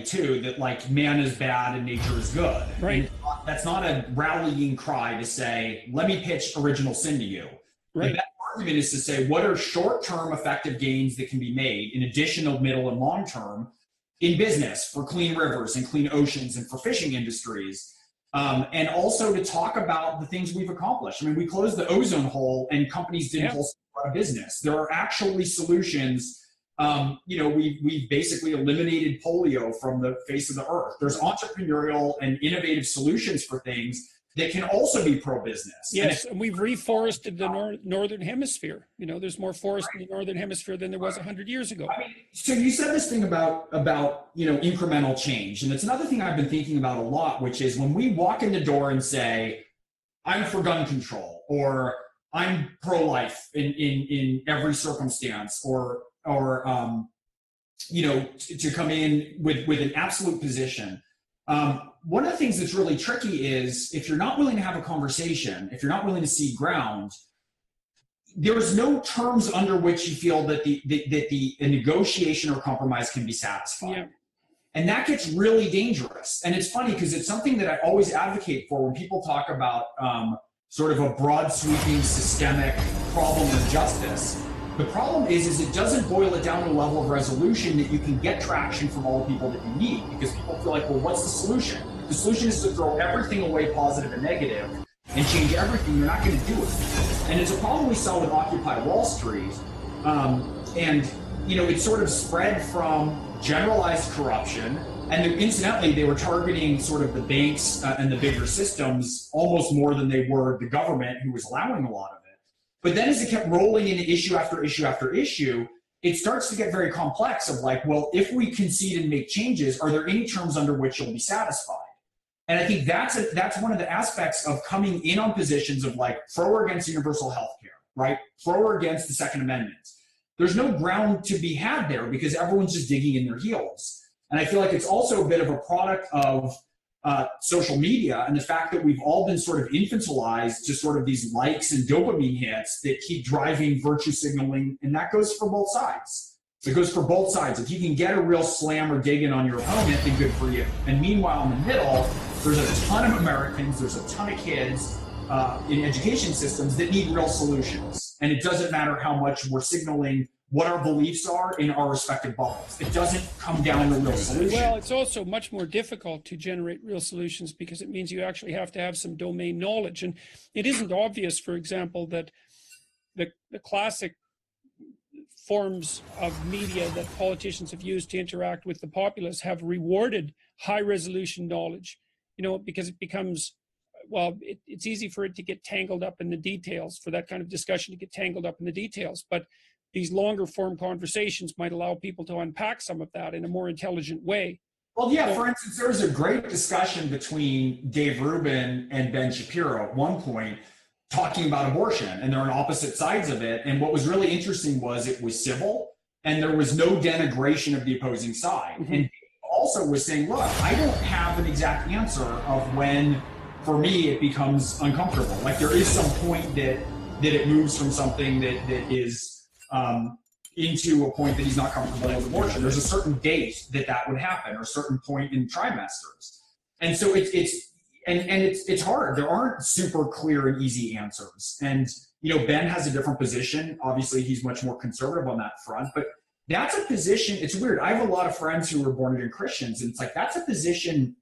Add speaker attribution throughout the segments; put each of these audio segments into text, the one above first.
Speaker 1: too, that like man is bad and nature is good.
Speaker 2: Right.
Speaker 1: And that's not a rallying cry to say, let me pitch original sin to you.
Speaker 2: Right.
Speaker 1: The best argument is to say, what are short-term effective gains that can be made in addition of middle and long-term in business for clean rivers and clean oceans and for fishing industries? And also to talk about the things we've accomplished. I mean, we closed the ozone hole and companies didn't wholesale out of business. There are actually solutions. We've basically eliminated polio from the face of the earth. There's entrepreneurial and innovative solutions for things that can also be pro-business.
Speaker 2: Yes, and we've reforested the northern hemisphere. There's more forest in the northern hemisphere than there was 100 years ago.
Speaker 1: I mean, so you said this thing about incremental change, and it's another thing I've been thinking about a lot, which is when we walk in the door and say, I'm for gun control, or I'm pro-life in every circumstance, or to come in with an absolute position. One of the things that's really tricky is if you're not willing to have a conversation, if you're not willing to see ground, there's no terms under which you feel that a negotiation or compromise can be satisfied. Yeah. And that gets really dangerous. And it's funny because it's something that I always advocate for when people talk about sort of a broad sweeping systemic problem of justice. The problem is it doesn't boil it down to a level of resolution that you can get traction from all the people that you need, because people feel like, well, what's the solution? The solution is to throw everything away, positive and negative, and change everything. You're not going to do it. And it's a problem we saw with Occupy Wall Street. It sort of spread from generalized corruption. And incidentally, they were targeting sort of the banks and the bigger systems almost more than they were the government, who was allowing a lot of it. But then as it kept rolling into issue after issue after issue, it starts to get very complex of like, well, if we concede and make changes, are there any terms under which you'll be satisfied? And I think that's one of the aspects of coming in on positions of like pro or against universal health care, right? Pro or against the Second Amendment. There's no ground to be had there because everyone's just digging in their heels. And I feel like it's also a bit of a product of social media and the fact that we've all been sort of infantilized to sort of these likes and dopamine hits that keep driving virtue signaling, and that goes for both sides. It goes for both sides. If you can get a real slam or dig in on your opponent, then good for you. And meanwhile, in the middle, there's a ton of Americans, there's a ton of kids in education systems that need real solutions. And it doesn't matter how much we're signaling what our beliefs are in our respective bubbles. It doesn't come down to real solutions.
Speaker 2: Well, it's also much more difficult to generate real solutions because it means you actually have to have some domain knowledge. And it isn't obvious, for example, that the classic forms of media that politicians have used to interact with the populace have rewarded high-resolution knowledge, because it becomes, it's easy for it to get tangled up in the details, for that kind of discussion to get tangled up in the details. But these longer form conversations might allow people to unpack some of that in a more intelligent way.
Speaker 1: Well, yeah, for instance, there was a great discussion between Dave Rubin and Ben Shapiro at one point talking about abortion, and they're on opposite sides of it. And what was really interesting was it was civil and there was no denigration of the opposing side. Mm-hmm. And Dave also was saying, look, I don't have an exact answer of when, for me, it becomes uncomfortable. Like there is some point that it moves from something that is into a point that he's not comfortable with abortion. There's a certain date that would happen, or a certain point in trimesters. And so it's hard. There aren't super clear and easy answers. And, Ben has a different position. Obviously, he's much more conservative on that front, but that's a position. It's weird. I have a lot of friends who were born again Christians, and it's like, that's a position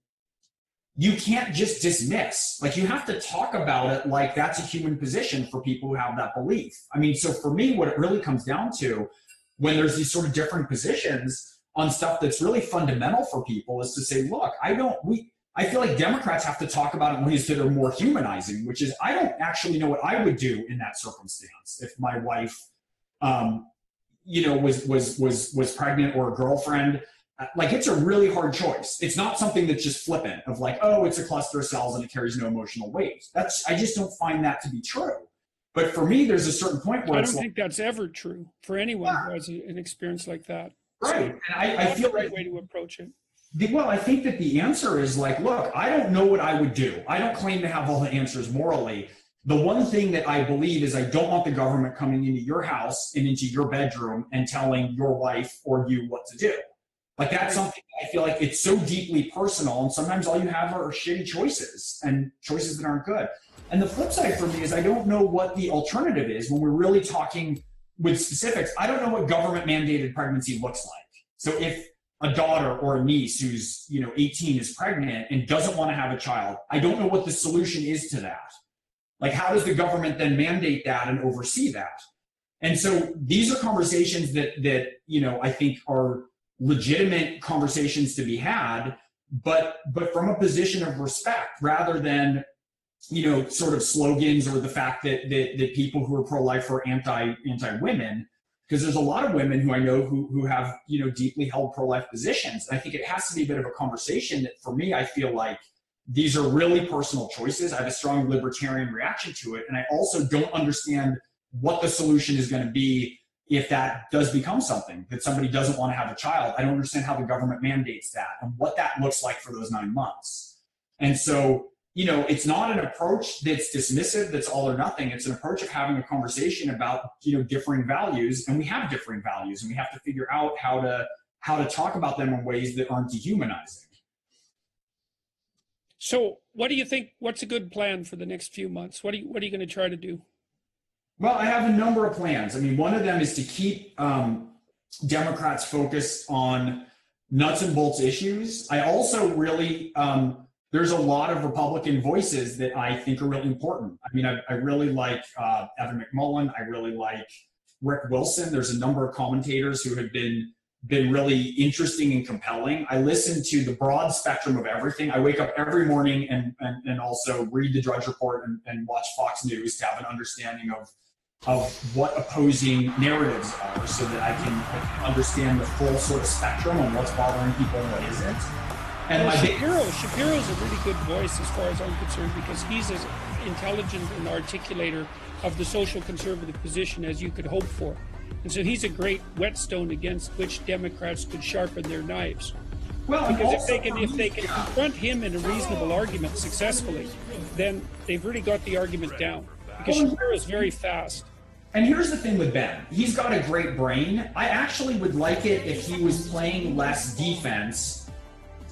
Speaker 1: you can't just dismiss. Like, you have to talk about it like that's a human position for people who have that belief. I mean, so for me, what it really comes down to when there's these sort of different positions on stuff that's really fundamental for people is to say, look, I feel like Democrats have to talk about it in ways that are more humanizing, which is, I don't actually know what I would do in that circumstance if my wife, was pregnant, or a girlfriend. Like, it's a really hard choice. It's not something that's just flippant of like, oh, it's a cluster of cells and it carries no emotional weight. I just don't find that to be true. But for me, there's a certain point where
Speaker 2: I don't think that's ever true for anyone who has an experience like that.
Speaker 1: Right.
Speaker 2: So
Speaker 1: and I feel like
Speaker 2: way to approach it.
Speaker 1: Well, I think that the answer is like, look, I don't know what I would do. I don't claim to have all the answers morally. The one thing that I believe is I don't want the government coming into your house and into your bedroom and telling your wife or you what to do. Like that's something I feel like it's so deeply personal, and sometimes all you have are shitty choices and choices that aren't good. And the flip side for me is I don't know what the alternative is when we're really talking with specifics. I don't know what government mandated pregnancy looks like. So if a daughter or a niece who's 18 is pregnant and doesn't want to have a child, I don't know what the solution is to that. Like, how does the government then mandate that and oversee that? And so these are conversations that I think are legitimate conversations to be had, but from a position of respect rather than sort of slogans or the fact that people who are pro-life are anti-women, because there's a lot of women who I know who have deeply held pro-life positions. And I think it has to be a bit of a conversation that for me, I feel like these are really personal choices. I have a strong libertarian reaction to it. And I also don't understand what the solution is going to be if that does become something, that somebody doesn't want to have a child. I don't understand how the government mandates that and what that looks like for those 9 months. And so, it's not an approach that's dismissive, that's all or nothing. It's an approach of having a conversation about, differing values, and we have differing values, and we have to figure out how to talk about them in ways that aren't dehumanizing.
Speaker 2: So what do you think, what's a good plan for the next few months? What are you going to try to do?
Speaker 1: Well, I have a number of plans. I mean, one of them is to keep Democrats focused on nuts and bolts issues. I also really, there's a lot of Republican voices that I think are really important. I mean, I really like Evan McMullen. I really like Rick Wilson. There's a number of commentators who have been really interesting and compelling. I listen to the broad spectrum of everything. I wake up every morning and also read the Drudge Report and watch Fox News to have an understanding of what opposing narratives are, so that I can understand the full sort of spectrum on what's bothering people and what isn't. And
Speaker 2: Shapiro's a really good voice as far as I'm concerned, because he's as intelligent an articulator of the social conservative position as you could hope for. And so he's a great whetstone against which Democrats could sharpen their knives.
Speaker 1: Well,
Speaker 2: because if they can confront him in a reasonable argument successfully, then they've really got the argument down. Because Shapiro is very fast.
Speaker 1: And here's the thing with Ben. He's got a great brain. I actually would like it if he was playing less defense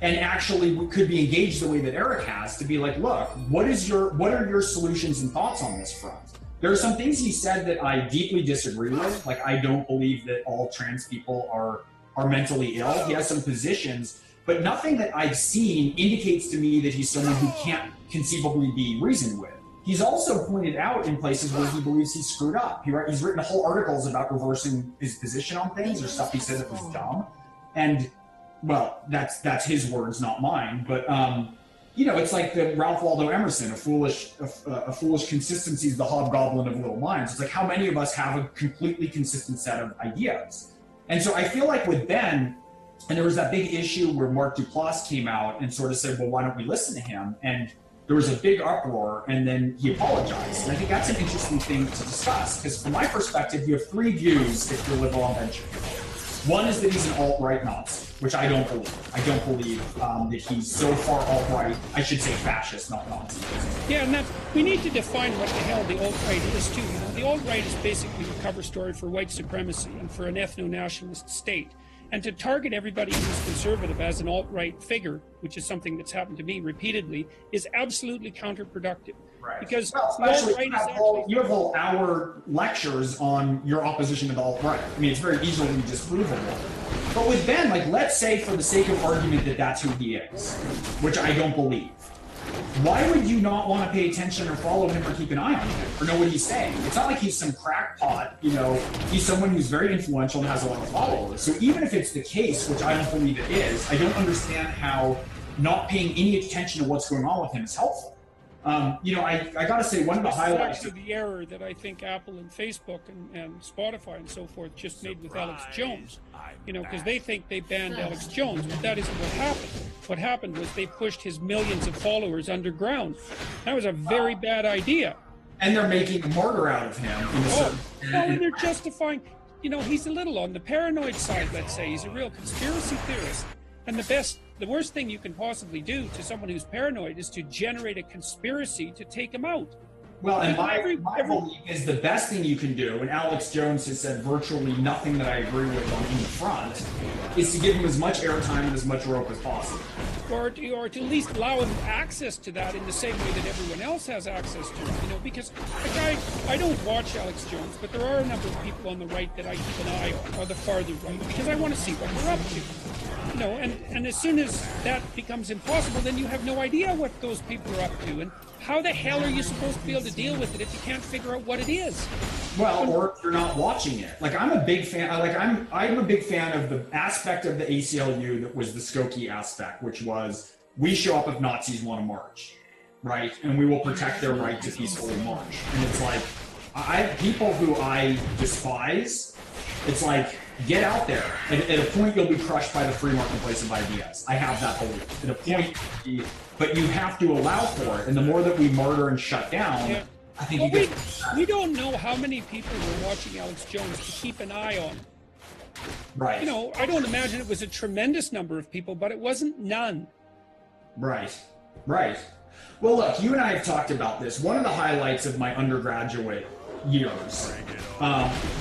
Speaker 1: and actually could be engaged the way that Eric has, to be like, look, what are your solutions and thoughts on this front? There are some things he said that I deeply disagree with. Like, I don't believe that all trans people are mentally ill. He has some positions, but nothing that I've seen indicates to me that he's someone who can't conceivably be reasoned with. He's also pointed out in places where he believes he's screwed up. He's written whole articles about reversing his position on things, or stuff he said that was dumb. And, well, that's his words, not mine. But, it's like the Ralph Waldo Emerson, a foolish consistency is the hobgoblin of little minds. It's like, how many of us have a completely consistent set of ideas? And so I feel like with Ben, and there was that big issue where Mark Duplass came out and sort of said, well, why don't we listen to him? And there was a big uproar, and then he apologized. And I think that's an interesting thing to discuss, because from my perspective, you have 3 views if you're liberal on Ben Shapiro. One is that he's an alt-right Nazi, which I don't believe. I don't believe that he's so far alt-right. I should say fascist, not Nazi.
Speaker 2: Yeah, and we need to define what the hell the alt-right is, too. The alt-right is basically a cover story for white supremacy and for an ethno-nationalist state. And to target everybody who's conservative as an alt-right figure, which is something that's happened to me repeatedly, is absolutely counterproductive.
Speaker 1: Right.
Speaker 2: Because
Speaker 1: especially you have whole hour lectures on your opposition to the alt-right. I mean, it's very easily disprovable. But with Ben, like, let's say for the sake of argument that that's who he is, which I don't believe. Why would you not want to pay attention or follow him or keep an eye on him or know what he's saying? It's not like he's some crackpot, he's someone who's very influential and has a lot of followers. So even if it's the case, which I don't believe it is, I don't understand how not paying any attention to what's going on with him is helpful. I got to say, one of the highlights.
Speaker 2: This is actually the error that I think Apple and Facebook and Spotify and so forth just made with Alex Jones. Because they think they banned Alex Jones, but that isn't what happened. What happened was they pushed his millions of followers underground. That was a very bad idea.
Speaker 1: And they're making a martyr out of him.
Speaker 2: And they're justifying. He's a little on the paranoid side, let's say. He's a real conspiracy theorist. And the worst thing you can possibly do to someone who's paranoid is to generate a conspiracy to take him out.
Speaker 1: Well, and my belief is the best thing you can do, and Alex Jones has said virtually nothing that I agree with on any front, is to give him as much airtime and as much rope as possible.
Speaker 2: Or to at least allow him access to that in the same way that everyone else has access to it. You know, because like I don't watch Alex Jones, but there are a number of people on the right that I keep an eye on, or the farther right, because I want to see what they're up to. You know, and as soon as that becomes impossible, then you have no idea what those people are up to. And how the hell are you supposed to be able to deal with it if you can't figure out what it is?
Speaker 1: Well, or if you're not watching it. Like, I'm a big fan. Like, I'm a big fan of the aspect of the ACLU that was the Skokie aspect, which was we show up if Nazis want to march, right? And we will protect their right to peacefully march. And it's like, people who I despise, it's like, get out there. At a point, you'll be crushed by the free marketplace of ideas. I have that belief. At a point, but you have to allow for it. And the more that we murder and shut down, I think
Speaker 2: we don't know how many people were watching Alex Jones to keep an eye on.
Speaker 1: Right.
Speaker 2: You know, I don't imagine it was a tremendous number of people, but it wasn't none.
Speaker 1: Right. Right. Well, look, you and I have talked about this. One of the highlights of my undergraduate years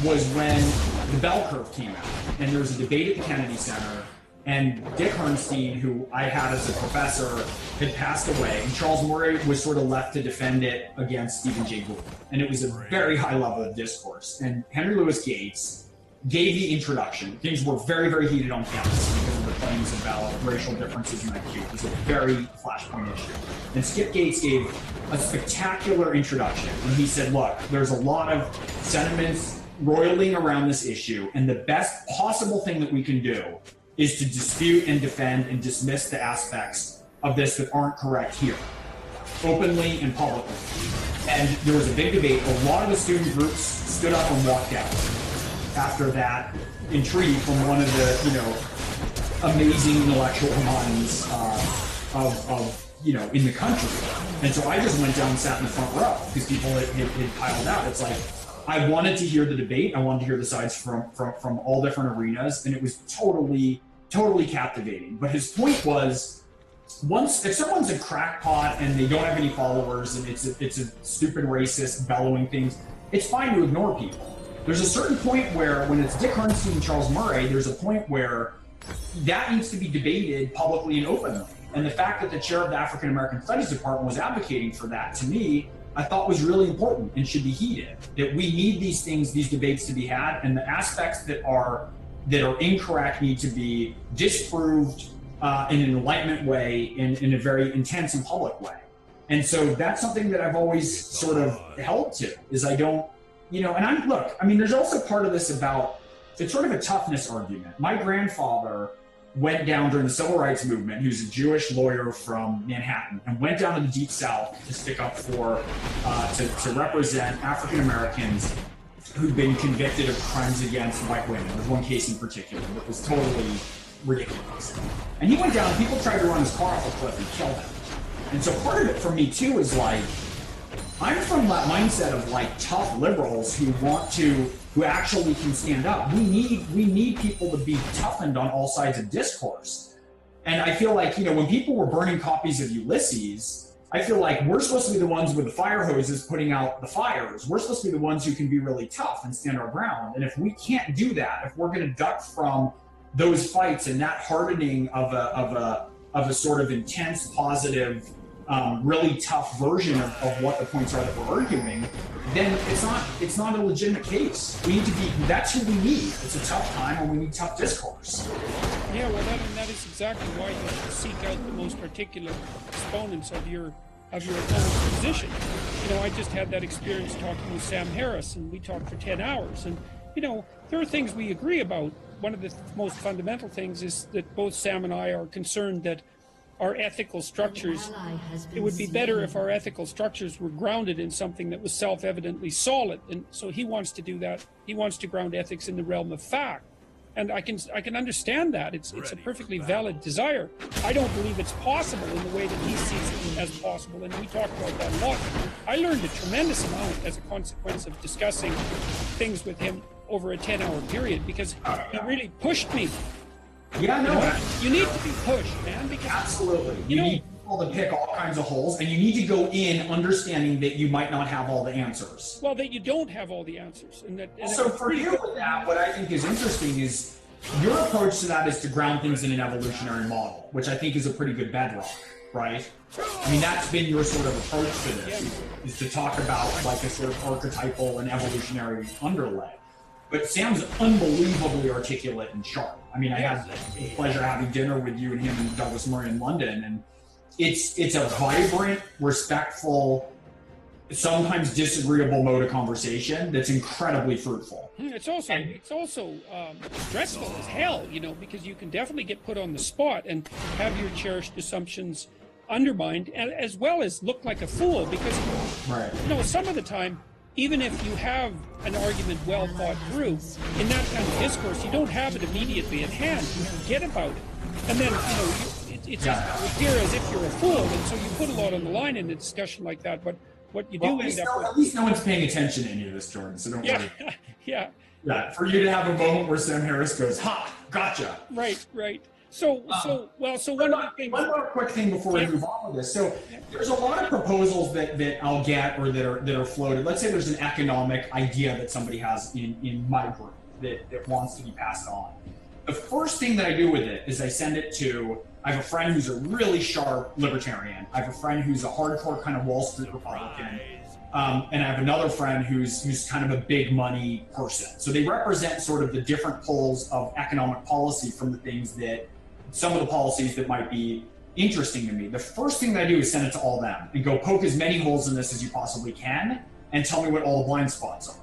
Speaker 1: was when the bell curve came out, and there was a debate at the Kennedy Center, and Dick Herrnstein, who I had as a professor, had passed away, and Charles Murray was sort of left to defend it against Stephen Jay Gould. And it was a very high level of discourse. And Henry Louis Gates gave the introduction. Things were very, very heated on campus because of the claims about racial differences in IQ. It was a very flashpoint issue. And Skip Gates gave a spectacular introduction. And he said, look, there's a lot of sentiments roiling around this issue, and the best possible thing that we can do is to dispute and defend and dismiss the aspects of this that aren't correct here, openly and publicly. And there was a big debate. A lot of the student groups stood up and walked out after that entreaty from one of the, you know, amazing intellectual minds in the country. And so I just went down and sat in the front row because people had piled out. It's like, I wanted to hear the debate. I wanted to hear the sides from all different arenas, and it was totally captivating. But his point was, if someone's a crackpot and they don't have any followers and it's a stupid racist bellowing things, it's fine to ignore people. There's a certain point where, when it's Dick Herrnstein and Charles Murray, there's a point where that needs to be debated publicly and openly. And the fact that the chair of the African American Studies Department was advocating for that, to me, I thought was really important and should be heeded. That we need these things, these debates to be had, and the aspects that are incorrect need to be disproved in an enlightenment way, in a very intense and public way. And so that's something that I've always sort of held to, is I don't, and there's also part of this about, it's sort of a toughness argument. My grandfather went down during the Civil Rights Movement. He was a Jewish lawyer from Manhattan and went down to the Deep South to stick up for, to represent African Americans who'd been convicted of crimes against white women. There's one case in particular that was totally ridiculous. And he went down, and people tried to run his car off a cliff and kill him. And so part of it for me too is like, I'm from that mindset of like tough liberals who actually can stand up. We need people to be toughened on all sides of discourse. And I feel like, when people were burning copies of Ulysses, I feel like we're supposed to be the ones with the fire hoses putting out the fires. We're supposed to be the ones who can be really tough and stand our ground. And if we can't do that, if we're going to duck from those fights and that hardening of a sort of intense, positive, really tough version of what the points are that we're arguing, then it's not a legitimate case. We need to be, that's who we need. It's a tough time and we need tough discourse.
Speaker 2: Yeah, well, that is exactly why you have to seek out the most articulate exponents of your opponent's position. I just had that experience talking with Sam Harris, and we talked for 10 hours. And, there are things we agree about. One of the most fundamental things is that both Sam and I are concerned that our ethical structures, it would be better if our ethical structures were grounded in something that was self-evidently solid. And so he wants to do that. He wants to ground ethics in the realm of fact. And I can understand that. It's a perfectly valid desire. I don't believe it's possible in the way that he sees it as possible. And we talked about that a lot. I learned a tremendous amount as a consequence of discussing things with him over a 10-hour period, because he really pushed me.
Speaker 1: Yeah, no.
Speaker 2: You need to be pushed, man. Because,
Speaker 1: absolutely. people to pick all kinds of holes, and you need to go in understanding that you might not have all the answers.
Speaker 2: Well, that you don't have all the answers, and that. And
Speaker 1: so for you with that, what I think is interesting is your approach to that is to ground things in an evolutionary model, which I think is a pretty good bedrock, right? I mean, that's been your sort of approach to this, is to talk about like a sort of archetypal and evolutionary underlay. But Sam's unbelievably articulate and sharp. I mean, I had the pleasure of having dinner with you and him and Douglas Murray in London, and it's a vibrant, respectful, sometimes disagreeable mode of conversation that's incredibly fruitful.
Speaker 2: It's also stressful as hell, you know, because you can definitely get put on the spot and have your cherished assumptions undermined, as well as look like a fool, because you know, some of the time, even if you have an argument well thought through, in that kind of discourse, you don't have it immediately at hand. You forget about it. And then, you know, it's appear as if you're a fool, and so you put a lot on the line in a discussion like that. But what you do end up with...
Speaker 1: At least no one's paying attention to any of this, Jordan, so don't worry.
Speaker 2: Yeah.
Speaker 1: For you to have a moment where Sam Harris goes, ha, gotcha.
Speaker 2: Right. So one of the things...
Speaker 1: One more quick thing before we move on with this. So there's a lot of proposals that I'll get or that are floated. Let's say there's an economic idea that somebody has in my group that wants to be passed on. The first thing that I do with it is I send it to... I have a friend who's a really sharp libertarian. I have a friend who's a hardcore kind of Wall Street Republican. And I have another friend who's kind of a big money person. So they represent sort of the different poles of economic policy from the things that... some of the policies that might be interesting to me. The first thing that I do is send it to all of them and go poke as many holes in this as you possibly can and tell me what all the blind spots are.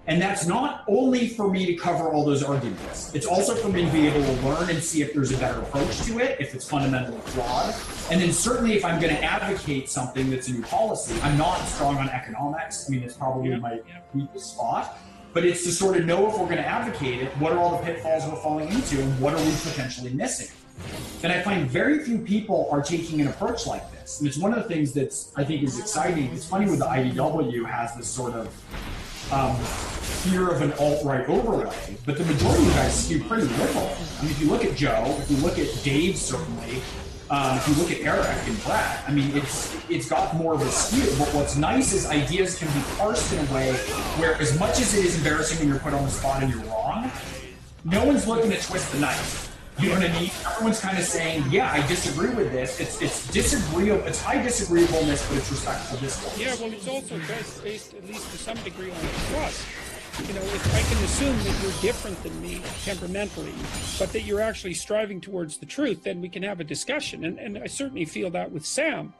Speaker 1: And that's not only for me to cover all those arguments. It's also for me to be able to learn and see if there's a better approach to it, if it's fundamentally flawed. And then certainly if I'm going to advocate something that's a new policy, I'm not strong on economics. I mean, it's probably my weakest spot. But it's to sort of know if we're going to advocate it, what are all the pitfalls we're falling into, and what are we potentially missing? And I find very few people are taking an approach like this. And it's one of the things that's, I think, is exciting. It's funny with the IDW has this sort of fear of an alt-right overlay, but the majority of you guys skew pretty liberal. I mean, if you look at Joe, if you look at Dave, certainly, if you look at Eric and Brett, I mean, it's got more of a skew. But what's nice is ideas can be parsed in a way where, as much as it is embarrassing when you're put on the spot and you're wrong, no one's looking to twist the knife. You know what I mean? Everyone's kind of saying, yeah, I disagree with this. It's disagreeable. It's high disagreeableness, but it's respectful discourse.
Speaker 2: Yeah, well, it's also based, at least to some degree, on trust. You know, if I can assume that you're different than me temperamentally, but that you're actually striving towards the truth, then we can have a discussion. And I certainly feel that with Sam.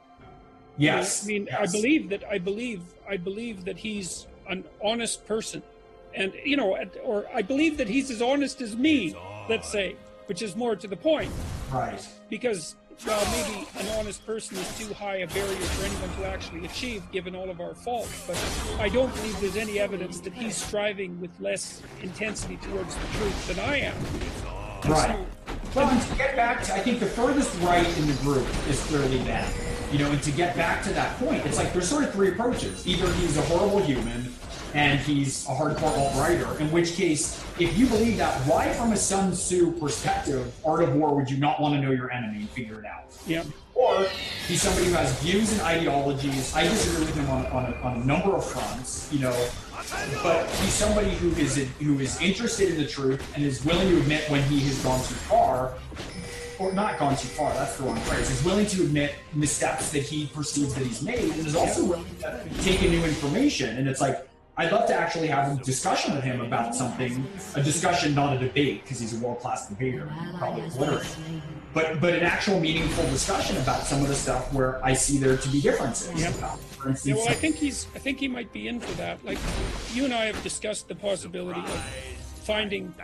Speaker 1: Yes.
Speaker 2: I mean,
Speaker 1: yes.
Speaker 2: I believe that he's an honest person, and you know, or I believe that he's as honest as me. Let's say, which is more to the point.
Speaker 1: Right.
Speaker 2: Because while maybe an honest person is too high a barrier for anyone to actually achieve, given all of our faults, but I don't believe there's any evidence that he's striving with less intensity towards the truth than I am.
Speaker 1: Right. Well, and to get back to, I think the furthest right in the group is clearly Ben. You know, and to get back to that point, it's like there's sort of three approaches. Either he's a horrible human and he's a hardcore alt-righter, in which case, if you believe that, why from a Sun Tzu perspective, Art of War, would you not want to know your enemy and figure it out?
Speaker 2: Yeah.
Speaker 1: Or he's somebody who has views and ideologies. I disagree with him on a number of fronts, you know, but he's somebody who is interested in the truth and is willing to admit when he has gone too far, or not gone too far, that's the wrong phrase, is willing to admit missteps that he perceives that he's made, and is also willing to take in new information. And it's like, I'd love to actually have a discussion with him about something, a discussion, not a debate, because he's a world-class debater, probably literate, but an actual meaningful discussion about some of the stuff where I see there to be differences.
Speaker 2: Yep.
Speaker 1: For instance,
Speaker 2: yeah, well, I think he might be in for that. Like, you and I have discussed the possibility of finding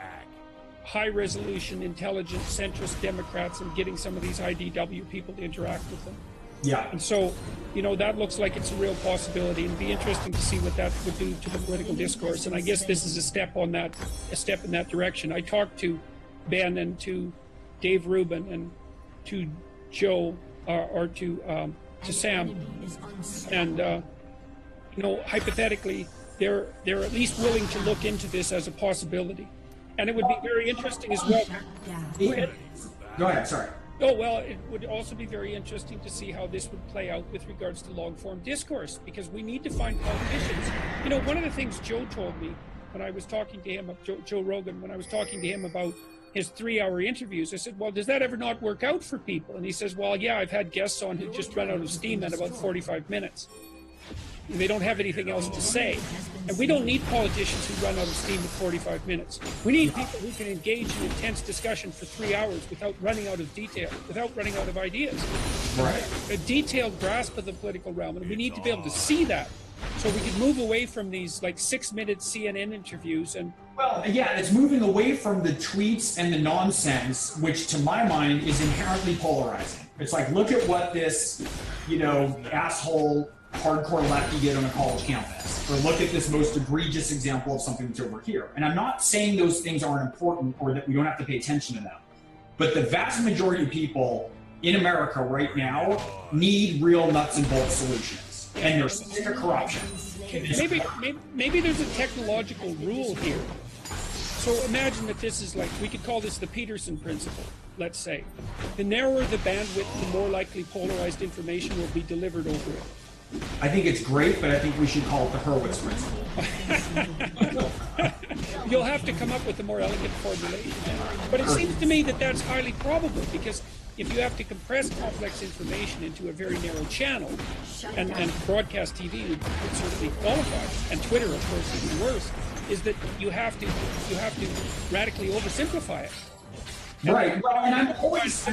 Speaker 2: high-resolution, intelligent, centrist Democrats and getting some of these IDW people to interact with them.
Speaker 1: Yeah.
Speaker 2: And so, you know, that looks like it's a real possibility, and it'd be interesting to see what that would do to the political discourse. And I guess this is a step in that direction. I talked to Ben and to Dave Rubin and to Joe or to Sam, and you know, hypothetically, they're at least willing to look into this as a possibility. And it would be very interesting as well.
Speaker 1: Go ahead, sorry.
Speaker 2: Oh, well, it would also be very interesting to see how this would play out with regards to long-form discourse, because we need to find politicians. You know, one of the things Joe told me when I was talking to him, Joe Rogan, when I was talking to him about his 3-hour interviews, I said, well, does that ever not work out for people? And he says, well, yeah, I've had guests on who just run out of steam in about 45 minutes. And they don't have anything else to say. And we don't need politicians who run out of steam in 45 minutes. We need people who can engage in intense discussion for 3 hours without running out of detail, without running out of ideas.
Speaker 1: Right.
Speaker 2: A detailed grasp of the political realm, and we need to be able to see that. So we can move away from these like 6-minute CNN interviews and.
Speaker 1: Well, yeah, it's moving away from the tweets and the nonsense, which to my mind is inherently polarizing. It's like, look at what this, asshole hardcore lefty did on a college campus, or look at this most egregious example of something that's over here. And I'm not saying those things aren't important or that we don't have to pay attention to them, but the vast majority of people in America right now need real nuts and bolts solutions, and there's sick of corruption.
Speaker 2: Maybe there's a technological rule here. So imagine that this is like, we could call this the Peterson principle, let's say. The narrower the bandwidth, the more likely polarized information will be delivered over it.
Speaker 1: I think it's great, but I think we should call it the Hurwitz principle.
Speaker 2: You'll have to come up with a more elegant formulation. But it seems to me that that's highly probable, because if you have to compress complex information into a very narrow channel, and broadcast TV would certainly qualify, and Twitter, of course, even worse, is that you have to radically oversimplify it.
Speaker 1: Right. Well, and I'm always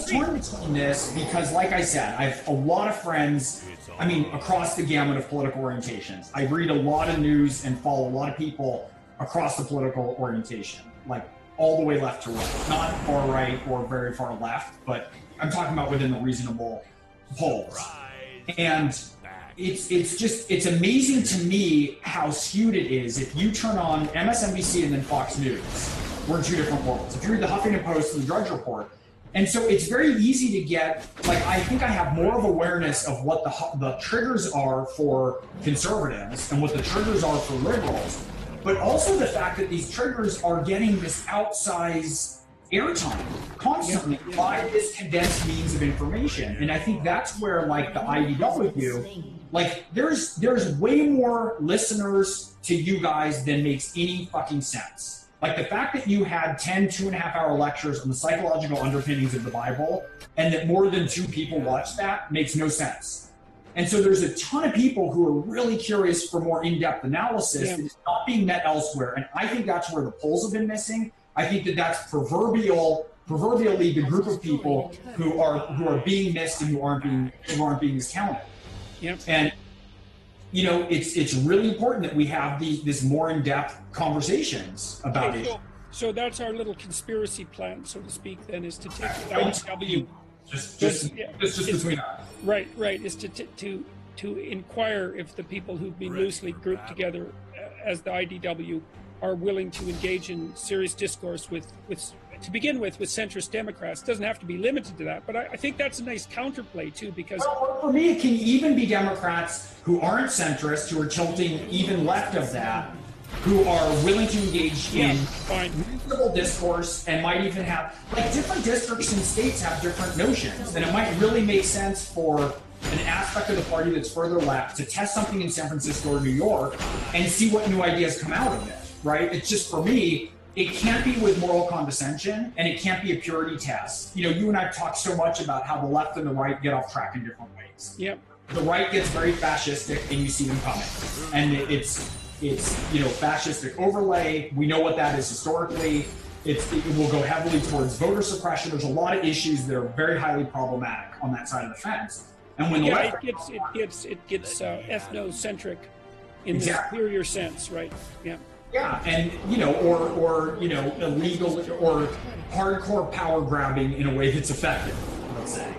Speaker 1: torn between this because, like I said, I have a lot of friends, across the gamut of political orientations. I read a lot of news and follow a lot of people across the political orientation, like all the way left to right. Not far right or very far left, but I'm talking about within the reasonable polls. And it's amazing to me how skewed it is. If you turn on MSNBC and then Fox News, we're in two different worlds. If you read the Huffington Post and the Drudge Report, and so it's very easy to get, I think I have more of awareness of what the triggers are for conservatives and what the triggers are for liberals, but also the fact that these triggers are getting this outsized airtime constantly by this condensed means of information. And I think that's where, the IDW, there's way more listeners to you guys than makes any fucking sense. The fact that you had 10 2.5-hour lectures on the psychological underpinnings of the Bible and that more than 2 people watched that makes no sense. And so there's a ton of people who are really curious for more in-depth analysis that is not being met elsewhere. And I think that's where the polls have been missing. I think that that's proverbially the group of people who are being missed and who aren't being discounted.
Speaker 2: Yep.
Speaker 1: And it's really important that we have this more in-depth conversations about it.
Speaker 2: So that's our little conspiracy plan, so to speak. Then is to take the IDW.
Speaker 1: Just between us.
Speaker 2: Right. Is to inquire if the people who've been loosely grouped together as the IDW are willing to engage in serious discourse with to begin with centrist Democrats. It doesn't have to be limited to that, but I think that's a nice counterplay too, because
Speaker 1: for me it can even be Democrats who aren't centrist, who are tilting even left of that, who are willing to engage in reasonable discourse and might even have, different districts and states have different notions, and it might really make sense for an aspect of the party that's further left to test something in San Francisco or New York and see what new ideas come out of it, right? It's just, for me, it can't be with moral condescension, and it can't be a purity test. You and I have talked so much about how the left and the right get off track in different ways.
Speaker 2: Yep.
Speaker 1: The right gets very fascistic, and you see them coming. And it's fascistic overlay. We know what that is historically. It will go heavily towards voter suppression. There's a lot of issues that are very highly problematic on that side of the fence. And when the left
Speaker 2: it gets ethnocentric in the superior sense, right? Yeah.
Speaker 1: Yeah, and or illegal or hardcore power grabbing in a way that's effective, let's say.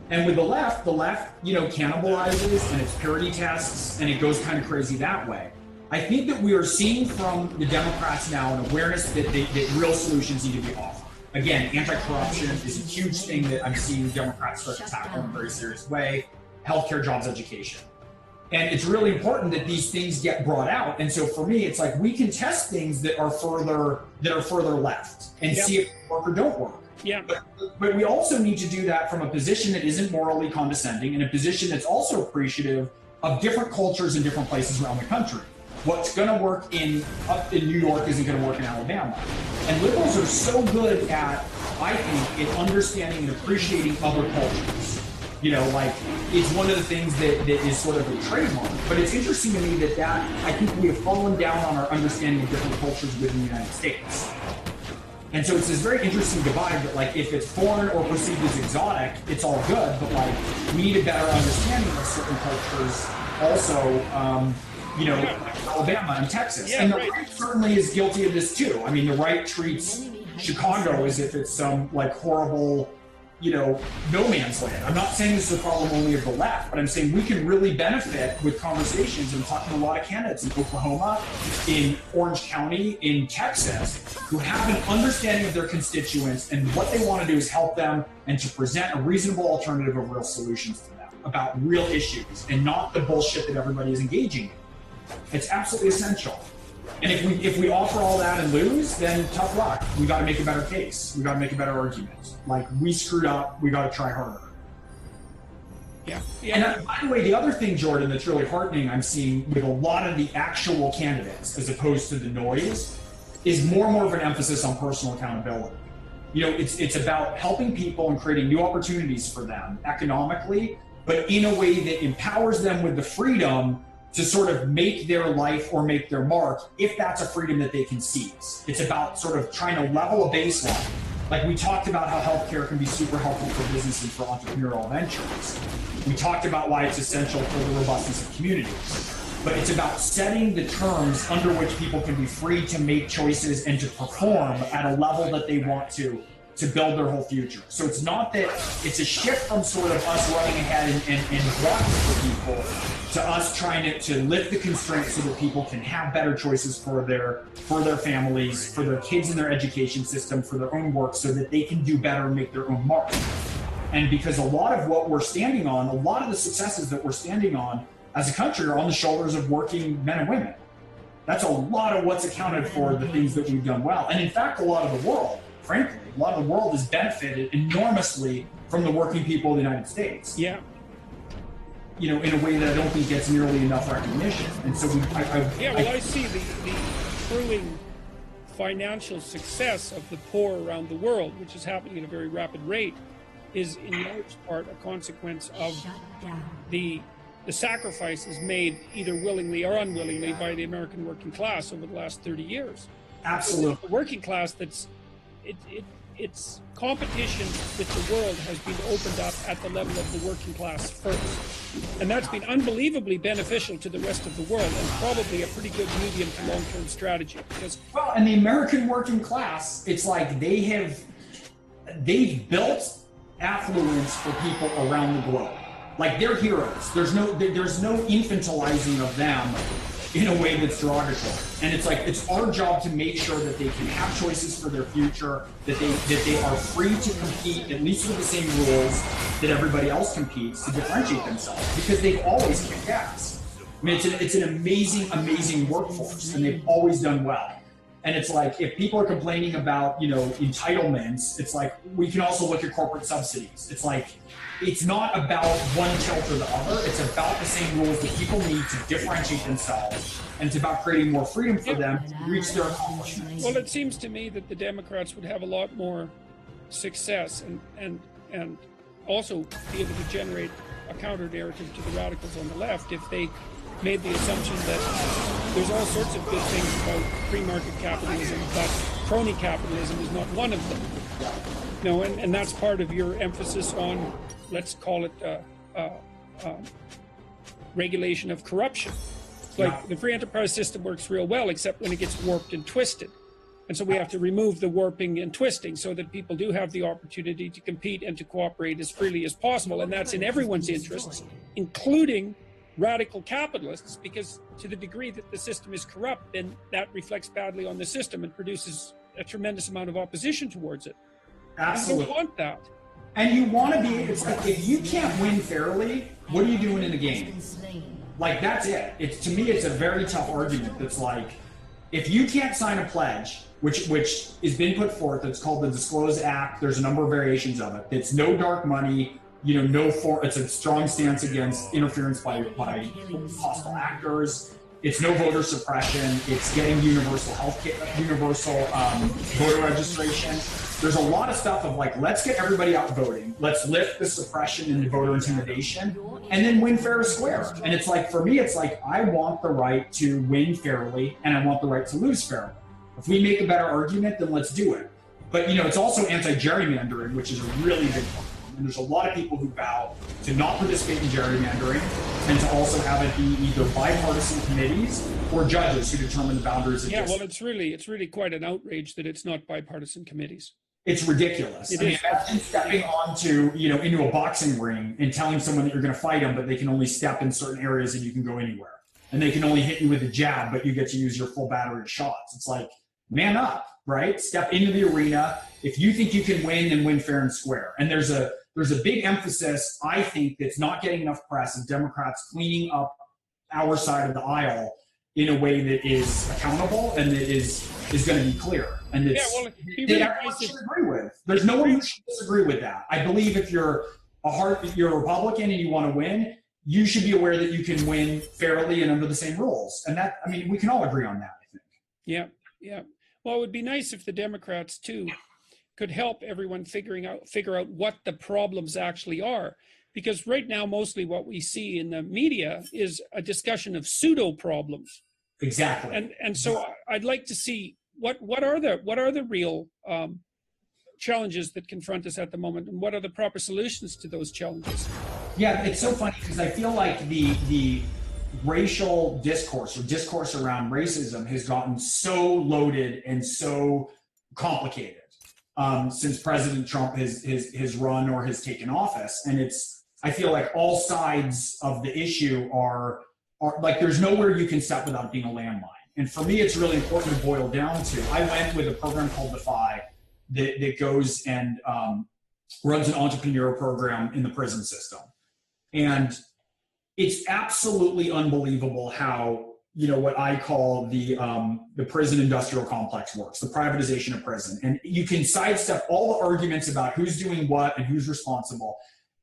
Speaker 1: And with the left, cannibalizes and it's purity tests and it goes kind of crazy that way. I think that we are seeing from the Democrats now an awareness that real solutions need to be offered. Again, anti-corruption is a huge thing that I'm seeing Democrats start to tackle in a very serious way. Healthcare, jobs, education. And it's really important that these things get brought out. And so for me, it's we can test things that are further left and see if they work or don't work.
Speaker 2: Yeah.
Speaker 1: But we also need to do that from a position that isn't morally condescending and a position that's also appreciative of different cultures in different places around the country. What's going to work up in New York isn't going to work in Alabama. And liberals are so good at, I think, in understanding and appreciating other cultures. You know, like, it's one of the things that is sort of a trademark. But it's interesting to me that I think we have fallen down on our understanding of different cultures within the United States. And so it's this very interesting divide that, like, if it's foreign or perceived as exotic, it's all good. But, like, we need a better understanding of certain cultures also, you know, like Alabama and Texas.
Speaker 2: Yeah,
Speaker 1: and the right certainly is guilty of this too. I mean, the right treats Chicago as if it's some, like, horrible, you know, no man's land. I'm not saying this is a problem only of the left, but I'm saying we can really benefit with conversations. I'm talking to a lot of candidates in Oklahoma, in Orange County, in Texas, who have an understanding of their constituents, and what they want to do is help them and to present a reasonable alternative of real solutions to them about real issues and not the bullshit that everybody is engaging in. It's absolutely essential. And if we offer all that and lose, then tough luck. We got to make a better case. We got to make a better argument. Like, we screwed up. We got to try harder.
Speaker 2: Yeah.
Speaker 1: And by the way, the other thing, Jordan, that's really heartening I'm seeing with a lot of the actual candidates, as opposed to the noise, is more and more of an emphasis on personal accountability. You know, it's about helping people and creating new opportunities for them economically, but in a way that empowers them with the freedom to sort of make their life or make their mark, if that's a freedom that they can seize. It's about sort of trying to level a baseline. Like, we talked about how healthcare can be super helpful for business and for entrepreneurial ventures. We talked about why it's essential for the robustness of communities. But it's about setting the terms under which people can be free to make choices and to perform at a level that they want to build their whole future. So it's not that it's a shift from sort of us running ahead and blocking for people to us trying to lift the constraints so that people can have better choices for their families, for their kids in their education system, for their own work, so that they can do better and make their own mark. And because a lot of what we're standing on, a lot of the successes that we're standing on as a country are on the shoulders of working men and women. That's a lot of what's accounted for the things that we've done well. And in fact, a lot of the world, frankly, a lot of the world has benefited enormously from the working people of the United States.
Speaker 2: Yeah.
Speaker 1: You know, in a way that I don't think gets nearly enough recognition. And so
Speaker 2: I see the accruing financial success of the poor around the world, which is happening at a very rapid rate, is in large part a consequence of the sacrifices made either willingly or unwillingly by the American working class over the last 30 years.
Speaker 1: Absolutely.
Speaker 2: The working class its competition with the world has been opened up at the level of the working class first. And that's been unbelievably beneficial to the rest of the world, and probably a pretty good medium to long-term strategy. Because,
Speaker 1: well, and the American working class, it's like they've built affluence for people around the globe. Like, they're heroes. There's no infantilizing of them in a way that's derogatory. And it's like, it's our job to make sure that they can have choices for their future, that they are free to compete, at least with the same rules that everybody else competes, to differentiate themselves, because they've always kicked ass. I mean, it's an amazing, amazing workforce, and they've always done well. And it's like, if people are complaining about, you know, entitlements, it's like, we can also look at corporate subsidies. It's like, it's not about one tilt or the other. It's about the same rules that people need to differentiate themselves. And it's about creating more freedom for them to reach their accomplishments.
Speaker 2: Well, it seems to me that the Democrats would have a lot more success and also be able to generate a counter narrative to the radicals on the left if they made the assumption that there's all sorts of good things about free market capitalism, but crony capitalism is not one of them. No, and that's part of your emphasis on, let's call it regulation of corruption. Like, the free enterprise system works real well, except when it gets warped and twisted. And so we have to remove the warping and twisting so that people do have the opportunity to compete and to cooperate as freely as possible. And that's in everyone's interests, including radical capitalists, because to the degree that the system is corrupt, then that reflects badly on the system and produces a tremendous amount of opposition towards it.
Speaker 1: Absolutely.
Speaker 2: And you want that.
Speaker 1: And you want to be, it's like, if you can't win fairly, what are you doing in the game? Like, that's it. To me, it's a very tough argument that's like, if you can't sign a pledge which is being put forth. It's called the Disclose Act. There's a number of variations of it. It's no dark money. It's a strong stance against interference by hostile actors. It's no voter suppression. It's getting universal voter registration. There's a lot of stuff of like, let's get everybody out voting. Let's lift the suppression and the voter intimidation, and then win fair and square. And it's like, for me, it's like, I want the right to win fairly, and I want the right to lose fairly. If we make a better argument, then let's do it. But it's also anti-gerrymandering, which is a really big problem. And there's a lot of people who vow to not participate in gerrymandering and to also have it be either bipartisan committees or judges who determine the boundaries of districts.
Speaker 2: Well, it's really quite an outrage that it's not bipartisan committees.
Speaker 1: It's ridiculous. Imagine stepping onto, into a boxing ring and telling someone that you're going to fight them, but they can only step in certain areas and you can go anywhere. And they can only hit you with a jab, but you get to use your full battery of shots. It's like, man up, right? Step into the arena. If you think you can win, then win fair and square. And there's a big emphasis, I think, that's not getting enough press of Democrats cleaning up our side of the aisle in a way that is accountable and that is going to be clear. And that everyone should agree with. There's no one who should disagree with that. I believe if you're a Republican and you want to win, you should be aware that you can win fairly and under the same rules. And that, we can all agree on that, I think.
Speaker 2: Yeah. Well, it would be nice if the Democrats too could help everyone figure out what the problems actually are. Because right now, mostly what we see in the media is a discussion of pseudo problems.
Speaker 1: Exactly.
Speaker 2: And so I'd like to see what are the real challenges that confront us at the moment, and what are the proper solutions to those challenges?
Speaker 1: Yeah, it's so funny because I feel like the racial discourse or discourse around racism has gotten so loaded and so complicated since President Trump has run or has taken office. And I feel like all sides of the issue are like, there's nowhere you can step without being a landmine. And for me, it's really important to boil down to, I went with a program called Defy that goes and runs an entrepreneurial program in the prison system. And it's absolutely unbelievable how, what I call the prison industrial complex works, the privatization of prison. And you can sidestep all the arguments about who's doing what and who's responsible.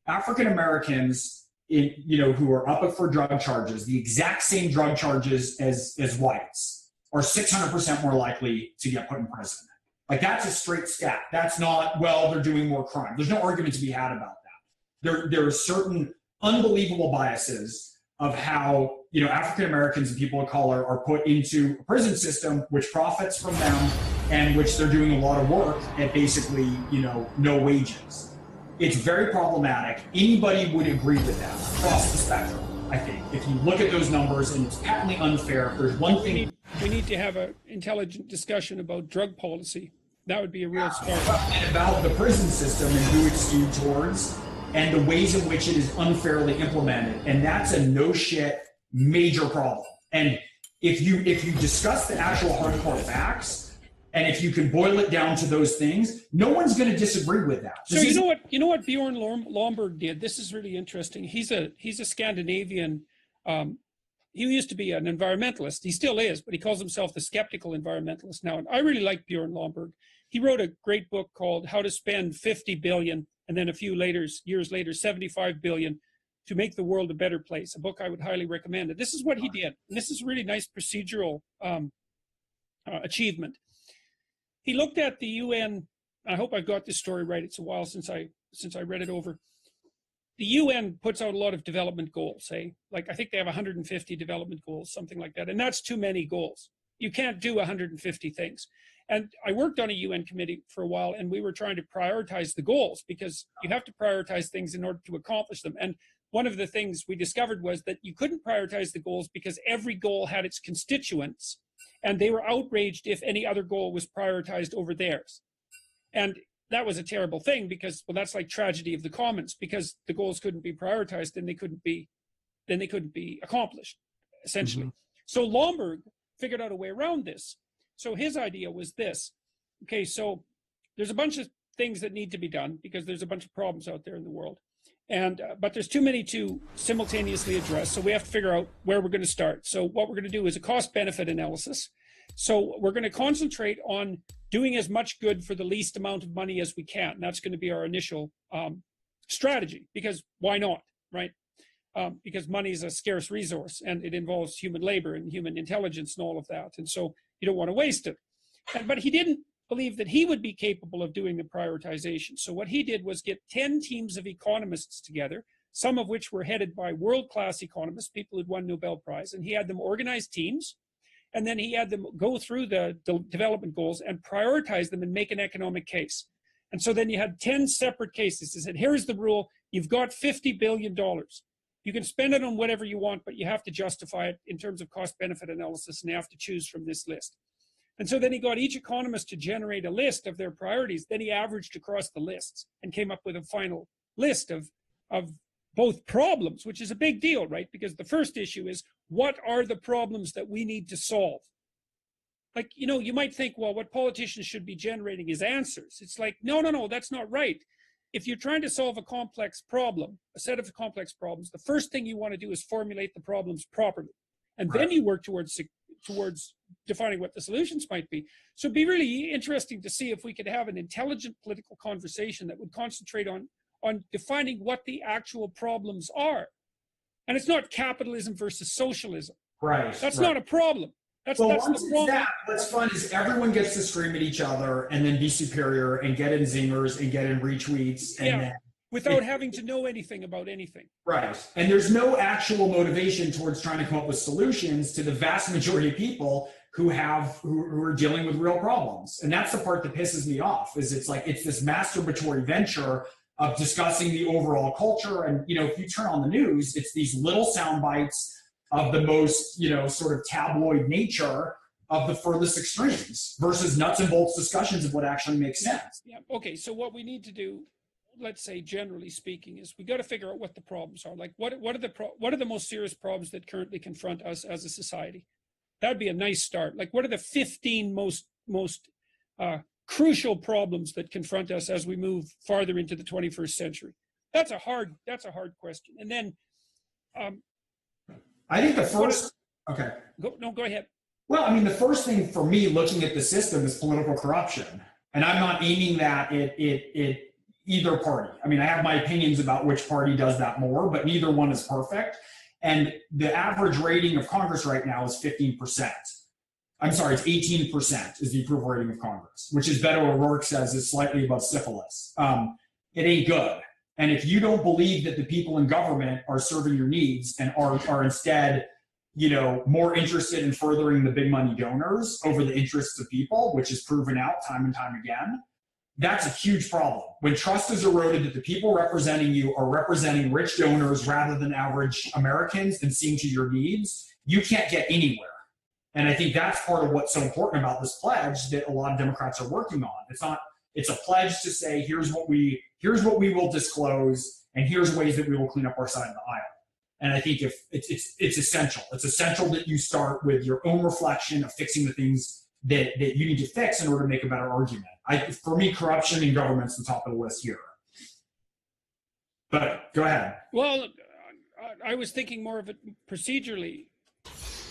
Speaker 1: African Americans, who are up for drug charges, the exact same drug charges as whites, are 600% more likely to get put in prison. Like, that's a straight stat. That's not, well, they're doing more crime. There's no argument to be had about that. There are certain unbelievable biases of how, African Americans and people of color are put into a prison system which profits from them and which they're doing a lot of work at basically, no wages. It's very problematic. Anybody would agree with that across the spectrum, I think. If you look at those numbers, and it's patently unfair, if there's one thing...
Speaker 2: We need to have an intelligent discussion about drug policy. That would be a real start.
Speaker 1: And about the prison system and who it's skewed towards, and the ways in which it is unfairly implemented. And that's a no shit major problem. And if you discuss the actual hardcore facts, and if you can boil it down to those things, no one's going to disagree with that.
Speaker 2: So you know what Bjorn Lomborg did? This is really interesting. He's a Scandinavian. He used to be an environmentalist. He still is, but he calls himself the skeptical environmentalist now. And I really like Bjorn Lomborg. He wrote a great book called How to Spend 50 Billion and then a few years later, 75 billion to make the world a better place. A book I would highly recommend. And this is what he did. And this is a really nice procedural achievement. He looked at the UN. I hope I've got this story right. It's a while since I read it over. The UN puts out a lot of development goals, like I think they have 150 development goals, something like that. And that's too many goals. You can't do 150 things. And I worked on a UN committee for a while, and we were trying to prioritize the goals because you have to prioritize things in order to accomplish them. And one of the things we discovered was that you couldn't prioritize the goals because every goal had its constituents, and they were outraged if any other goal was prioritized over theirs. And that was a terrible thing because, well, that's like tragedy of the commons, because the goals couldn't be prioritized and they couldn't be accomplished, essentially. Mm-hmm. So Lomborg figured out a way around this. So his idea was this. Okay, so there's a bunch of things that need to be done because there's a bunch of problems out there in the world. And but there's too many to simultaneously address. So we have to figure out where we're going to start. So what we're going to do is a cost-benefit analysis. So we're going to concentrate on doing as much good for the least amount of money as we can. And that's going to be our initial strategy, because why not, right? Because money is a scarce resource and it involves human labor and human intelligence and all of that. And so you don't want to waste it. But he didn't believe that he would be capable of doing the prioritization. So what he did was get 10 teams of economists together, some of which were headed by world-class economists, people who'd won Nobel Prize, and he had them organize teams, and then he had them go through the development goals and prioritize them and make an economic case. And so then you had 10 separate cases. He said, here's the rule. You've got $50 billion. You can spend it on whatever you want, but you have to justify it in terms of cost-benefit analysis, and you have to choose from this list. And so then he got each economist to generate a list of their priorities. Then he averaged across the lists and came up with a final list of both problems, which is a big deal, right? Because the first issue is, what are the problems that we need to solve? Like, you know, you might think, well, what politicians should be generating is answers. It's like, no, that's not right. If you're trying to solve a complex problem, a set of complex problems, the first thing you want to do is formulate the problems properly. And then you work towards defining what the solutions might be. So it'd be really interesting to see if we could have an intelligent political conversation that would concentrate on defining what the actual problems are. And it's not capitalism versus socialism.
Speaker 1: Right.
Speaker 2: That's not a problem. That's the problem.
Speaker 1: What's fun is everyone gets to scream at each other and then be superior and get in zingers and get in retweets. And then
Speaker 2: without having to know anything about anything.
Speaker 1: Right. And there's no actual motivation towards trying to come up with solutions to the vast majority of people who are dealing with real problems. And that's the part that pisses me off, is it's like, it's this masturbatory venture of discussing the overall culture. And, you know, if you turn on the news, it's these little sound bites of the most, you know, sort of tabloid nature of the furthest extremes versus nuts and bolts discussions of what actually makes sense.
Speaker 2: Yeah. Okay. So what we need to do, let's say generally speaking, is we got to figure out what the problems are. Like what are the most serious problems that currently confront us as a society? That'd be a nice start. Like, what are the 15 most crucial problems that confront us as we move farther into the 21st century? That's a hard question. And then
Speaker 1: I think the first, okay.
Speaker 2: Go ahead.
Speaker 1: Well, I mean, the first thing for me looking at the system is political corruption. And I'm not aiming that at either party. I mean, I have my opinions about which party does that more, but neither one is perfect. And the average rating of Congress right now is 15%. I'm sorry, it's 18% is the approval rating of Congress, which is Beto O'Rourke says is slightly above syphilis. It ain't good. And if you don't believe that the people in government are serving your needs and are instead, you know, more interested in furthering the big money donors over the interests of people, which is proven out time and time again, that's a huge problem. When trust is eroded that the people representing you are representing rich donors rather than average Americans and seeing to your needs, you can't get anywhere. And I think that's part of what's so important about this pledge that a lot of Democrats are working on. It's a pledge to say, here's what we will disclose, and here's ways that we will clean up our side of the aisle. And I think if it's essential. It's essential that you start with your own reflection of fixing the things that you need to fix in order to make a better argument. For me, corruption in government's the top of the list here. But go ahead.
Speaker 2: Well, I was thinking more of it procedurally,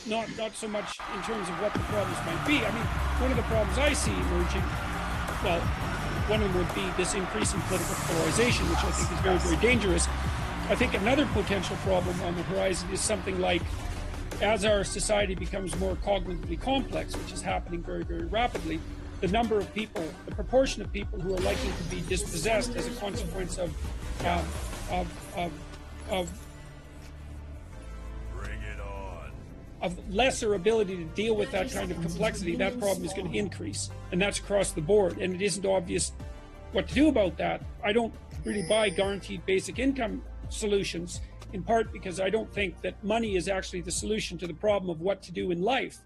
Speaker 2: not so much in terms of what the problems might be. I mean, one of the problems I see emerging, well, one of them would be this increase in political polarization, which I think is very, very dangerous. I think another potential problem on the horizon is something like, as our society becomes more cognitively complex, which is happening very, very rapidly, the number of people, the proportion of people who are likely to be dispossessed as a consequence of lesser ability to deal with that kind of complexity, that problem is going to increase. And that's across the board. And it isn't obvious what to do about that. I don't really buy guaranteed basic income solutions, in part because I don't think that money is actually the solution to the problem of what to do in life.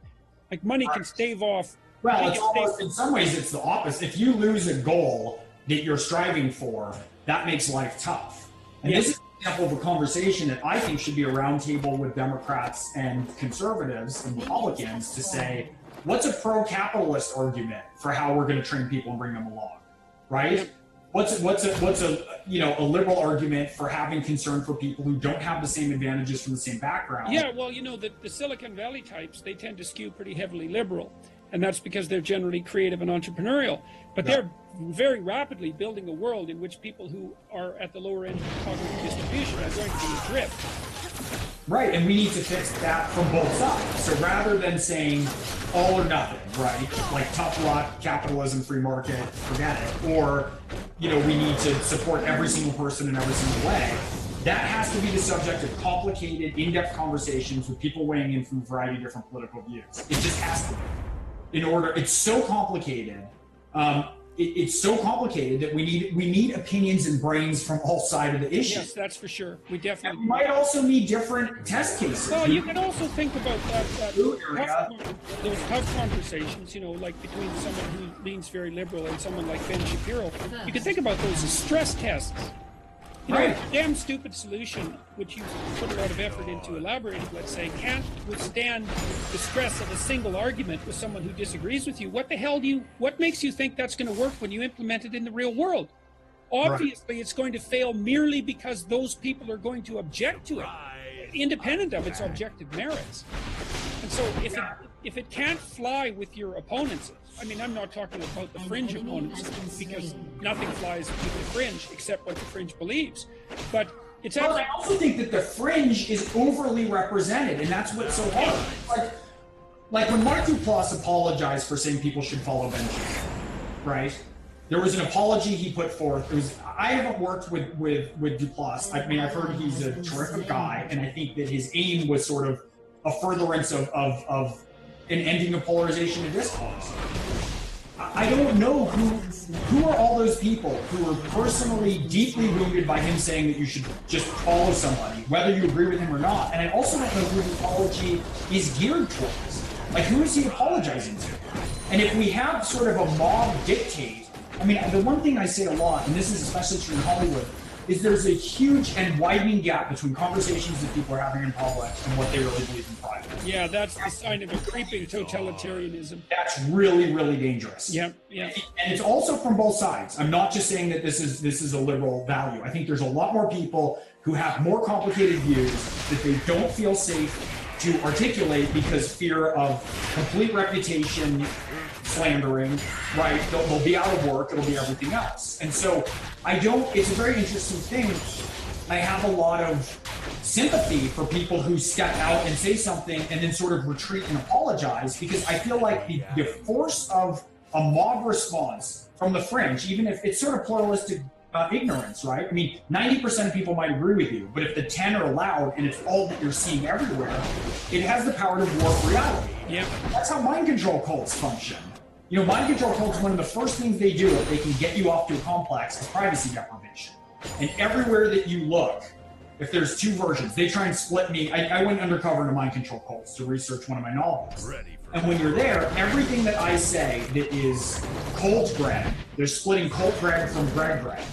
Speaker 2: Like, money can stave off.
Speaker 1: Well, it's almost, in some ways, it's the opposite. If you lose a goal that you're striving for, that makes life tough. And this is an example of a conversation that I think should be a roundtable with Democrats and conservatives and Republicans to say, what's a pro-capitalist argument for how we're going to train people and bring them along, right? Yep. What's a liberal argument for having concern for people who don't have the same advantages from the same background?
Speaker 2: Yeah, well, you know, the Silicon Valley types, they tend to skew pretty heavily liberal. And that's because they're generally creative and entrepreneurial. But they're very rapidly building a world in which people who are at the lower end of the cognitive distribution are going to be adrift.
Speaker 1: Right, and we need to fix that from both sides. So rather than saying all or nothing, right, like tough luck, capitalism, free market, forget it, or, you know, we need to support every single person in every single way, that has to be the subject of complicated, in-depth conversations with people weighing in from a variety of different political views. It just has to be. In order, it's so complicated. It's so complicated that we need opinions and brains from all sides of the issue.
Speaker 2: Yes, that's for sure. We definitely.
Speaker 1: And we might also need different test cases.
Speaker 2: Well, you can also think about those tough conversations, you know, like between someone who leans very liberal and someone like Ben Shapiro. You can think about those as stress tests. You know, a damn stupid solution, which you put a lot of effort into elaborating, let's say, can't withstand the stress of a single argument with someone who disagrees with you. What the hell what makes you think that's going to work when you implement it in the real world? Obviously, it's going to fail merely because those people are going to object to it, independent of its objective merits. And so if it can't fly with your opponents, I mean, I'm not talking about the fringe opponents, because nothing flies with the fringe except what the fringe believes. But it's
Speaker 1: well, I also think that the fringe is overly represented, and that's what's so hard. Like when Mark Duplass apologized for saying people should follow Ben Shapiro, right? There was an apology he put forth. I haven't worked with Duplass. I mean, I've heard he's a terrific guy, and I think that his aim was sort of a furtherance of an ending of polarization and discourse. I don't know who are all those people who are personally deeply wounded by him saying that you should just follow somebody, whether you agree with him or not. And I also don't know who the apology is geared towards. Like, who is he apologizing to? And if we have sort of a mob dictate, I mean, the one thing I say a lot, and this is especially true in Hollywood, is there's a huge and widening gap between conversations that people are having in public and what they really believe in private.
Speaker 2: Yeah, that's the sign of a creeping totalitarianism.
Speaker 1: That's really, really dangerous.
Speaker 2: Yeah, yeah.
Speaker 1: And it's also from both sides. I'm not just saying that this is a liberal value. I think there's a lot more people who have more complicated views that they don't feel safe to articulate because fear of complete reputation slandering, right? They'll be out of work, it'll be everything else. And so it's a very interesting thing. I have a lot of sympathy for people who step out and say something and then sort of retreat and apologize, because I feel like the force of a mob response from the fringe, even if it's sort of pluralistic ignorance, right? I mean, 90% of people might agree with you, but if the 10 are loud and it's all that you're seeing everywhere, it has the power to dwarf reality.
Speaker 2: Yeah.
Speaker 1: That's how mind control cults function. You know, mind control cults, one of the first things they do if they can get you off to a complex is privacy deprivation. And everywhere that you look, if there's two versions, they try and split me. I went undercover into mind control cults to research one of my novels. And when you're there, everything that I say that is cult bread, they're splitting cult bread from bread.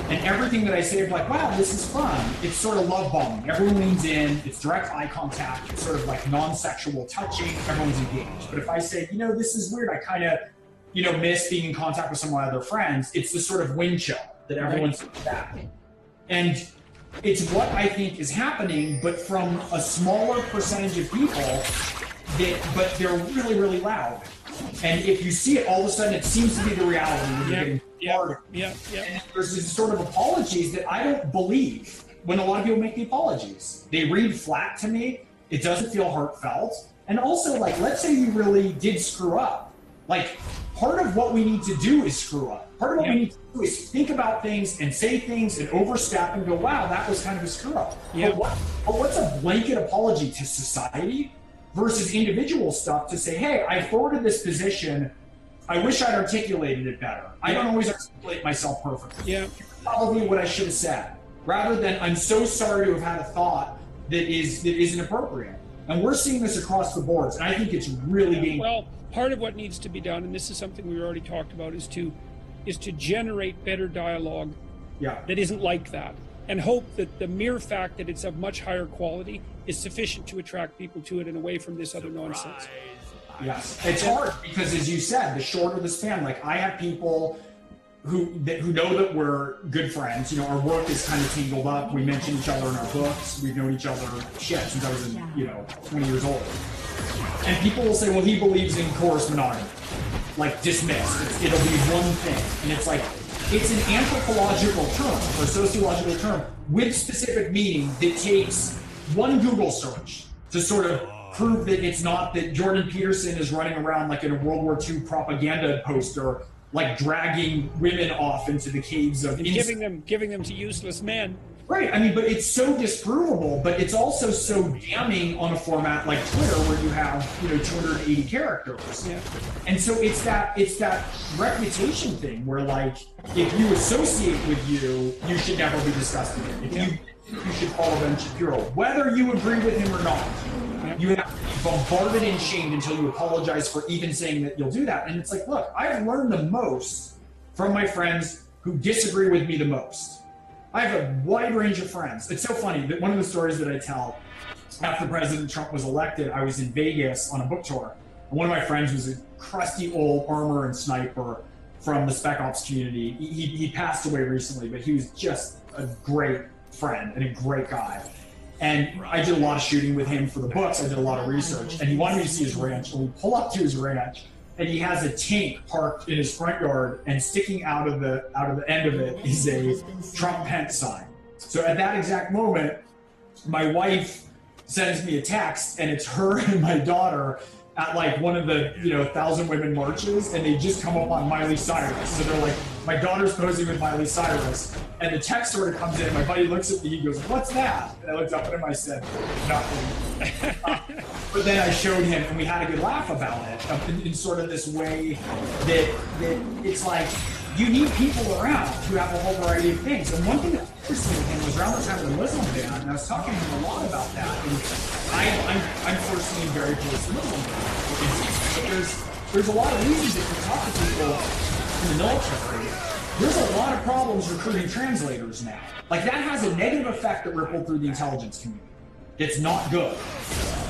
Speaker 1: And everything that I say is like, wow, this is fun. It's sort of love bombing. Everyone leans in, it's direct eye contact, it's sort of like non-sexual touching, everyone's engaged. But if I say, you know, this is weird, I kind of, you know, miss being in contact with some of my other friends, it's the sort of wind chill that everyone's back. And it's what I think is happening, but from a smaller percentage of people, but they're really, really loud. And if you see it, all of a sudden it seems to be the reality when you're getting harder. And there's these sort of apologies that I don't believe when a lot of people make the apologies. They read flat to me. It doesn't feel heartfelt. And also, like, let's say you really did screw up. Like, part of what we need to do is screw up. Part of what we need to do is think about things and say things and overstep and go, wow, that was kind of a screw up. But what's a blanket apology to society versus individual stuff to say, hey, I forwarded this position. I wish I'd articulated it better. I don't always articulate myself perfectly. Here's probably what I should have said, rather than I'm so sorry to have had a thought that isn't appropriate. And we're seeing this across the boards, and I think it's really dangerous.
Speaker 2: Well, part of what needs to be done, and this is something we already talked about, is to generate better dialogue that isn't like that, and hope that the mere fact that it's of much higher quality is sufficient to attract people to it and away from this other nonsense.
Speaker 1: Yes, it's hard because, as you said, the shorter the span. Like, I have people who know that we're good friends. You know, our work is kind of tangled up. We mention each other in our books. We've known each other since I was, 20 years old. And people will say, well, he believes in coerced monogamy. Like, dismissed. It'll be one thing. And it's like, it's an anthropological term or sociological term with specific meaning that takes one Google search to sort of prove that it's not that Jordan Peterson is running around like in a World War II propaganda poster, like dragging women off into the caves of
Speaker 2: giving them to useless men.
Speaker 1: Right. I mean, but it's so disprovable, but it's also so damning on a format like Twitter where you have, 280 characters.
Speaker 2: Yeah.
Speaker 1: And so it's that reputation thing where, like, if you associate with you should never be discussed again. You should follow Ben Shapiro, whether you agree with him or not. Yeah. You have to be bombarded and shamed until you apologize for even saying that you'll do that. And it's like, look, I've learned the most from my friends who disagree with me the most. I have a wide range of friends. It's so funny that one of the stories that I tell, after President Trump was elected, I was in Vegas on a book tour. And one of my friends was a crusty old armor and sniper from the Spec Ops community. He passed away recently, but he was just a great friend and a great guy. And I did a lot of shooting with him for the books. I did a lot of research. And he wanted me to see his ranch. And we pull up to his ranch, and he has a tank parked in his front yard, and sticking out of the end of it is a Trump-Pence sign. So at that exact moment, my wife sends me a text, and it's her and my daughter at like one of the 1,000 women marches, and they just come up on Miley Cyrus. So they're like, my daughter's posing with Miley Cyrus, and the text sort of comes in. My buddy looks at me, he goes, "What's that?" And I looked up at him, I said, "Nothing." But then I showed him, and we had a good laugh about it in sort of this way that it's like, you need people around who have a whole variety of things. And one thing that interested me with him was around the time of the Muslim ban, and I was talking to him a lot about that. And I'm personally very close to Muslim ban. There's a lot of reasons if you talk to people in the military. There's a lot of problems recruiting translators now. Like, that has a negative effect that rippled through the intelligence community. It's not good.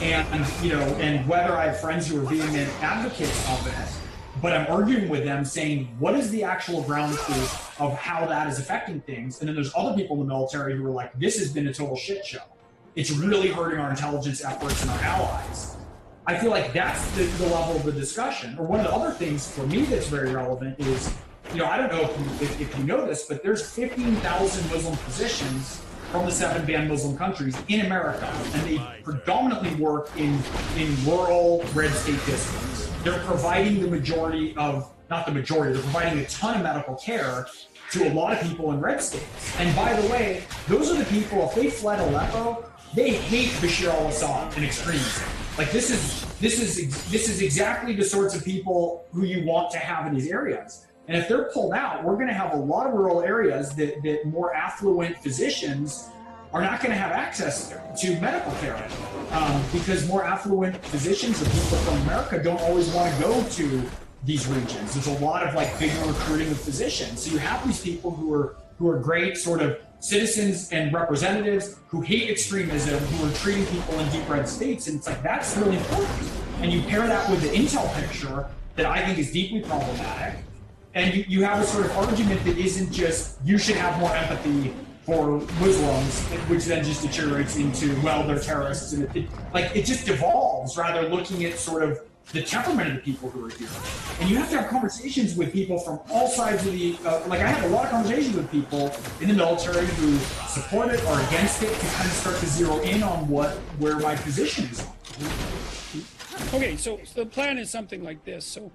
Speaker 1: And whether I have friends who are vehement advocates of it, but I'm arguing with them saying, what is the actual ground truth of how that is affecting things? And then there's other people in the military who are like, this has been a total shit show. It's really hurting our intelligence efforts and our allies. I feel like that's the level of the discussion. Or one of the other things for me that's very relevant is, I don't know if you know this, but there's 15,000 Muslim physicians from the 7 banned Muslim countries in America, and they predominantly work in rural red state districts. They're providing they're providing a ton of medical care to a lot of people in red states. And by the way, those are the people, if they fled Aleppo, they hate Bashar al-Assad and extremism. Like, this is exactly the sorts of people who you want to have in these areas. And if they're pulled out, we're going to have a lot of rural areas that more affluent physicians are not going to have access to medical care because more affluent physicians or people from America don't always want to go to these regions. There's a lot of bigger recruiting of physicians. So you have these people who are great sort of citizens and representatives who hate extremism, who are treating people in deep red states. And it's like, that's really important. And you pair that with the intel picture that I think is deeply problematic. And you have a sort of argument that isn't just, you should have more empathy for Muslims, which then just deteriorates into, well, they're terrorists. And it just devolves, rather looking at sort of the temperament of the people who are here. And you have to have conversations with people from all sides of the, I have a lot of conversations with people in the military who support it or against it to kind of start to zero in on where my position is on.
Speaker 2: Okay, so the plan is something like this. So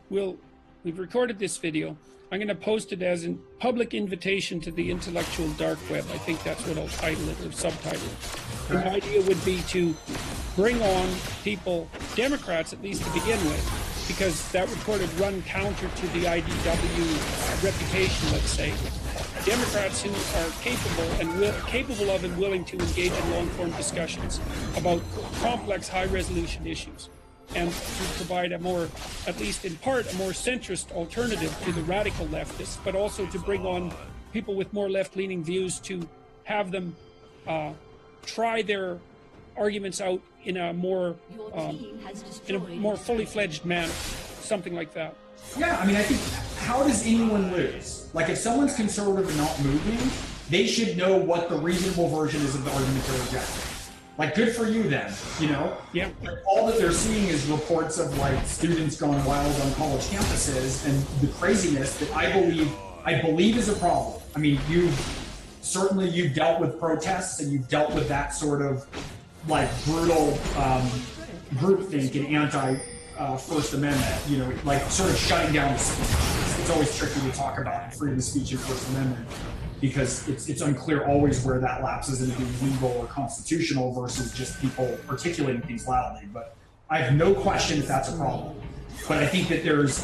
Speaker 2: we've recorded this video. I'm going to post it as a public invitation to the intellectual dark web. I think that's what I'll title it or subtitle it. The idea would be to bring on people, Democrats at least to begin with, because that would run counter to the IDW reputation, let's say. Democrats who are capable of and willing to engage in long-form discussions about complex, high-resolution issues, and to provide at least in part, a more centrist alternative to the radical leftists, but also to bring on people with more left-leaning views to have them try their arguments out in a more fully fledged manner, something like that.
Speaker 1: Yeah, I mean, I think, how does anyone lose? Like, if someone's conservative and not moving, they should know what the reasonable version is of the argument they're rejecting. Like, good for you then, you know?
Speaker 2: Yeah.
Speaker 1: Like, all that they're seeing is reports of like students going wild on college campuses and the craziness that I believe is a problem. I mean, you've dealt with protests and you've dealt with that sort of like brutal groupthink and anti First Amendment, you know, like sort of shutting down the speech. It's always tricky to talk about freedom of speech and First Amendment because it's unclear always where that lapses into being legal or constitutional versus just people articulating things loudly. But I have no question that that's a problem. But I think that it is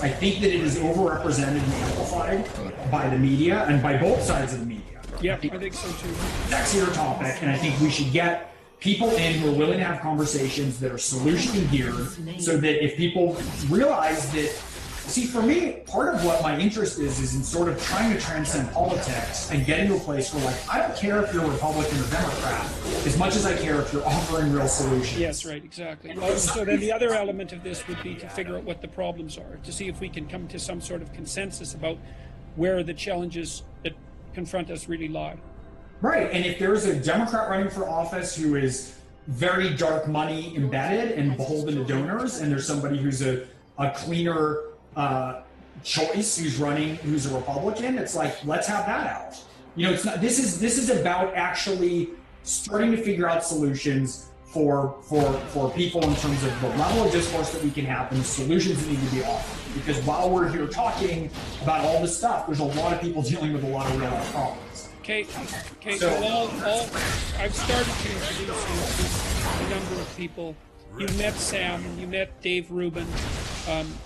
Speaker 1: overrepresented and amplified by the media and by both sides of the media.
Speaker 2: Yeah, I think so too.
Speaker 1: Sexier topic, and I think we should get people in who are willing to have conversations that are solution geared so that if people realize that, see, for me, part of what my interest is in sort of trying to transcend politics and getting to a place where, like, I don't care if you're Republican or Democrat as much as I care if you're offering real solutions.
Speaker 2: Yes, right, exactly. Well, so then the other element of this would be to figure out what the problems are, to see if we can come to some sort of consensus about where the challenges that confront us really lie.
Speaker 1: Right, and if there's a Democrat running for office who is very dark money embedded and beholden to donors, and there's somebody who's a cleaner choice who's a Republican, it's like, let's have that out. You know, it's not. This is about actually starting to figure out solutions for people in terms of the level of discourse that we can have and the solutions that need to be offered. Because while we're here talking about all this stuff, there's a lot of people dealing with a lot of real life problems.
Speaker 2: Okay. So I've started to introduce you to a number of people. You met Sam, and you met Dave Rubin,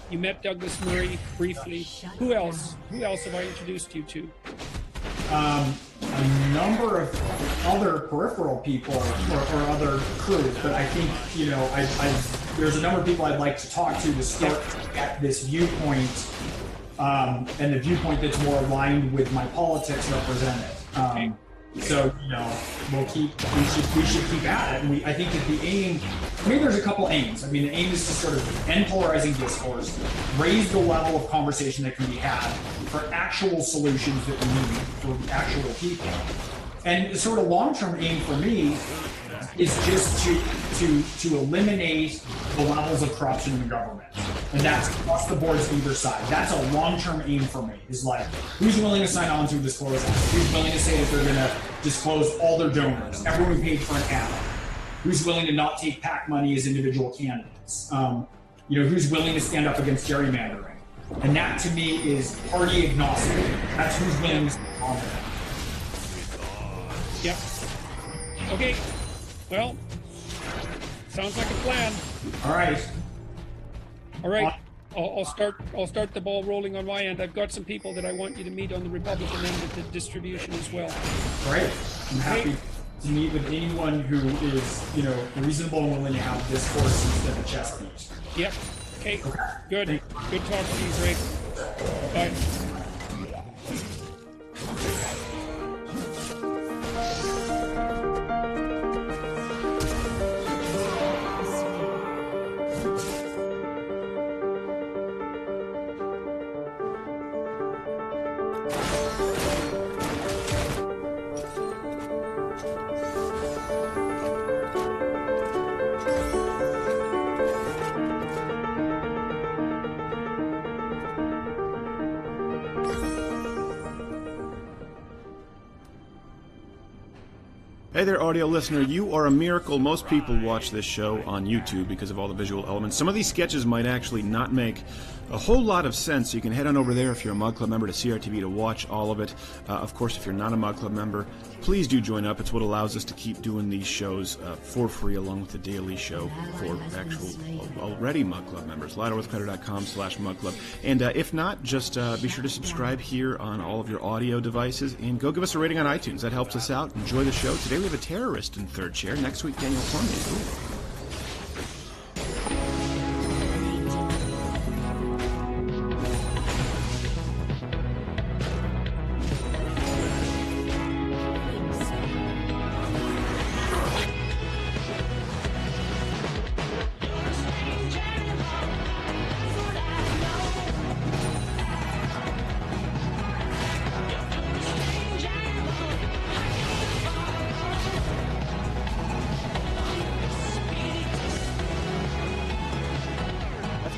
Speaker 2: you met Douglas Murray briefly. Who else have I introduced you to?
Speaker 1: A number of other peripheral people or other crews, but I think, you know, there's a number of people I'd like to talk to start to get this viewpoint, and the viewpoint that's more aligned with my politics represented. So, you know, we should keep at it. And I think that the aim, there's a couple aims. I mean, the aim is to sort of end polarizing discourse, raise the level of conversation that can be had for actual solutions that we need for actual people. And the sort of long-term aim for me is just to eliminate the levels of corruption in the government. And that's across the boards either side. That's a long-term aim for me, is like, who's willing to sign on to a disclosure act? Who's willing to say that they're going to disclose all their donors, everyone who paid for an ad? Who's willing to not take PAC money as individual candidates? You know, who's willing to stand up against gerrymandering? And that, to me, is party agnostic. That's who's willing to stand on that.
Speaker 2: Yep. Okay. Well, sounds like a plan.
Speaker 1: All right.
Speaker 2: I'll start the ball rolling on my end. I've got some people that I want you to meet on the Republican end of the distribution as well.
Speaker 1: Great. I'm happy to meet with anyone who is, you know, reasonable and willing to have discourse instead of chest beat.
Speaker 2: Yep. Okay. Good. Good talking to you, Greg. Bye.
Speaker 3: Hey there, audio listener. You are a miracle. Most people watch this show on YouTube because of all the visual elements. Some of these sketches might actually not make a whole lot of sense. So you can head on over there if you're a Mug Club member to CRTV to watch all of it. Of course, if you're not a Mug Club member, please do join up. It's what allows us to keep doing these shows for free, along with the daily show for actual already Mug Club members. LouderWithCreditor.com/Mug Club. And if not, just be sure to subscribe here on all of your audio devices and go give us a rating on iTunes. That helps us out. Enjoy the show. Today we have a terrorist in third chair. Next week, Daniel Cormier. Ooh.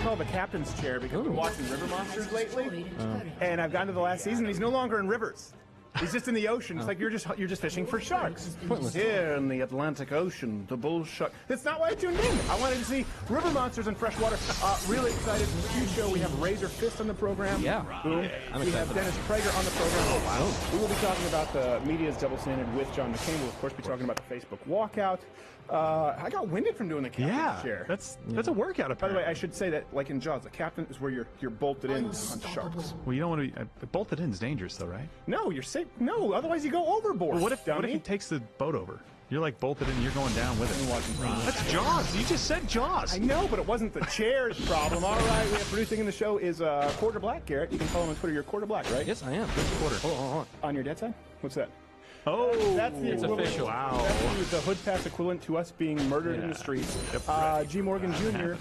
Speaker 4: call the captain's chair because I've been watching River Monsters lately, and I've gotten to the last season, and he's no longer in rivers. He's just in the ocean. It's like you're just fishing for sharks. Here in the Atlantic Ocean, the bull shark. That's not why I tuned in. I wanted to see river monsters and freshwater. Really excited. Huge show. We have Razor Fist on the program.
Speaker 5: Yeah.
Speaker 4: Boom. We have Dennis Prager on the program. Oh, wow. We will be talking about the media's double standard with John McCain. We'll, of course, be talking about the Facebook walkout. I got winded from doing the captain's chair.
Speaker 3: That's a workout. Apparently.
Speaker 4: By the way, I should say that, like in Jaws, the captain is where you're bolted in on sharks.
Speaker 3: Well, you don't want to be bolted in is dangerous, though, right?
Speaker 4: No, you're safe. No, otherwise you go overboard.
Speaker 3: Well, what if he takes the boat over? You're like bolted in, and you're going down with it. That's Jaws. You just said Jaws.
Speaker 4: I know, but it wasn't the chair's problem. All right, we have producing in the show is Quarter Black. Garrett, you can follow him on Twitter. You're Quarter Black, right?
Speaker 5: Yes, I am.
Speaker 3: Quarter.
Speaker 5: Hold on.
Speaker 4: On your dead side? What's that?
Speaker 3: Oh,
Speaker 4: that's the
Speaker 5: it's
Speaker 4: equivalent.
Speaker 5: official.
Speaker 3: Wow.
Speaker 4: That's the hood pass equivalent to us being murdered in the streets. G. Morgan Jr.,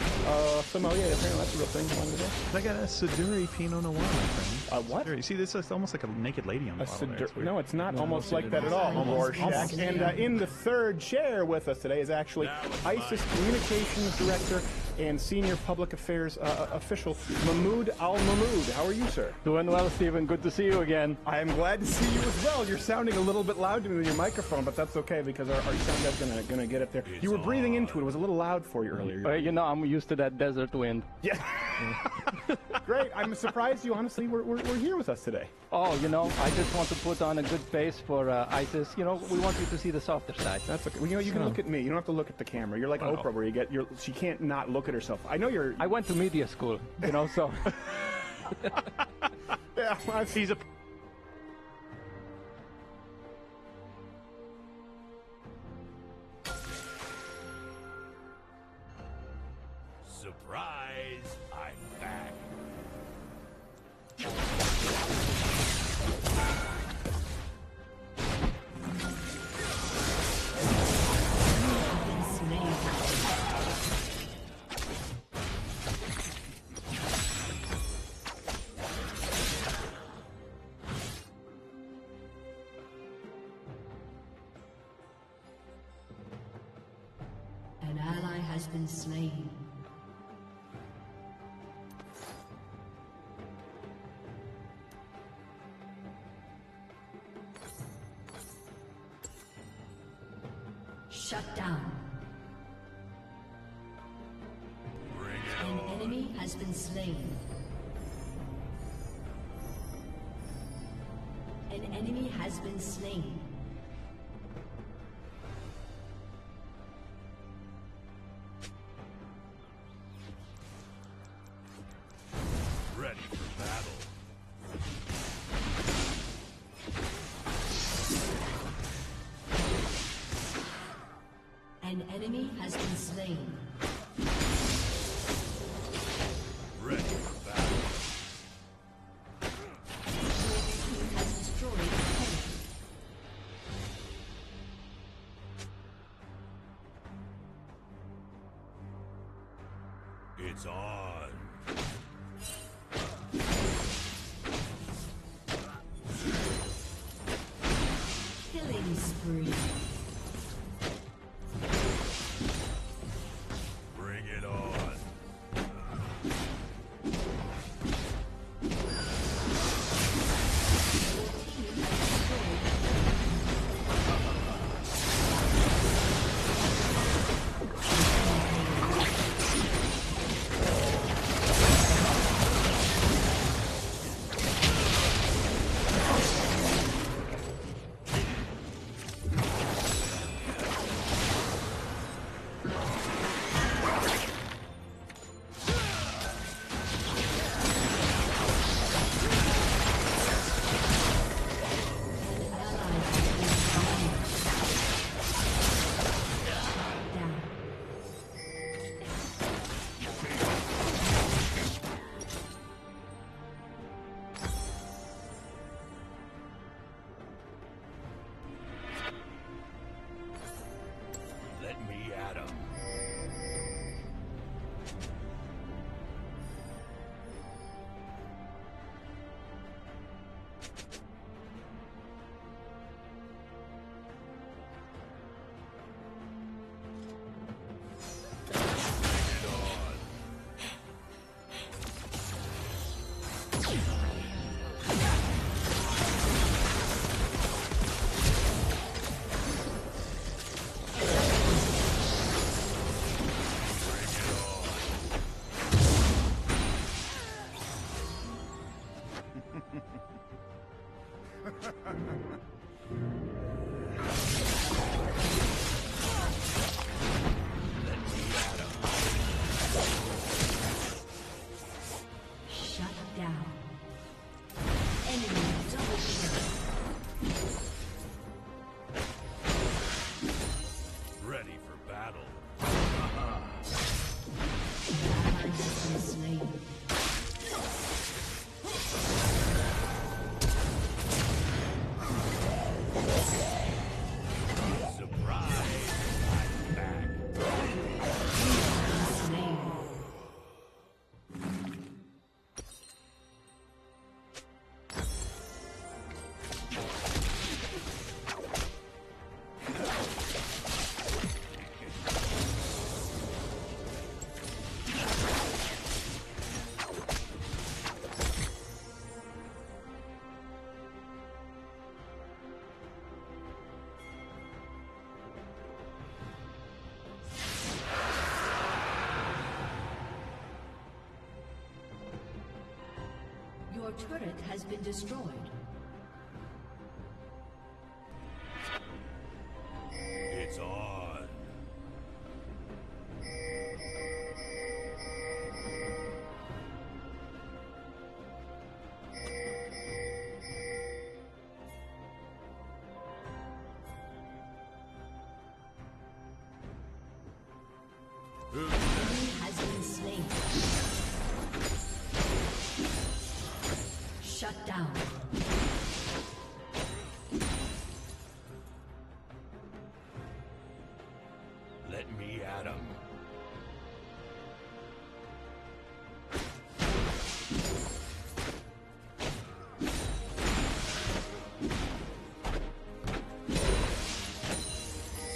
Speaker 4: sommelier, apparently that's a real thing.
Speaker 3: I got a Siduri Pinot Noir, my friend.
Speaker 4: What?
Speaker 3: You see, this is almost like a naked lady on the bottle there. It's weird.
Speaker 4: No, it's not almost like that at all. Rorschach. And in the third chair with us today is actually ISIS Communications Director and Senior Public Affairs Official Mahmoud Al-Mahmoud. How are you, sir?
Speaker 6: Doing well, Stephen. Good to see you again.
Speaker 4: I am glad to see you as well. You're sounding a little bit loud to me with your microphone, but that's okay because our sound guy's gonna get it there. You were breathing into it. It was a little loud for you earlier.
Speaker 6: You know, I'm used to that desert wind.
Speaker 4: Yeah. Great. I'm surprised you honestly were here with us today.
Speaker 6: Oh, you know, I just want to put on a good face for ISIS. You know, we want you to see the softer side.
Speaker 4: That's okay. Well, you know, you can look at me. You don't have to look at the camera. You're like Oprah, where she can't not look at herself. I know you're.
Speaker 6: I went to media school, you know, so.
Speaker 4: Yeah, he's a.
Speaker 7: Surprise! I'm back.
Speaker 8: An ally has been slain. Shut down. An enemy has been slain. An enemy has been slain.
Speaker 7: Ready for battle.
Speaker 8: An enemy has been slain.
Speaker 7: Ready for battle.
Speaker 8: Your team has destroyed a turret.
Speaker 7: It's on.
Speaker 8: Killing spree.
Speaker 7: Bring it on. Let me at 'em.
Speaker 8: turret has been destroyed.
Speaker 7: It's on.
Speaker 8: Enemy has been slain. Shut down.
Speaker 7: Let me at 'em.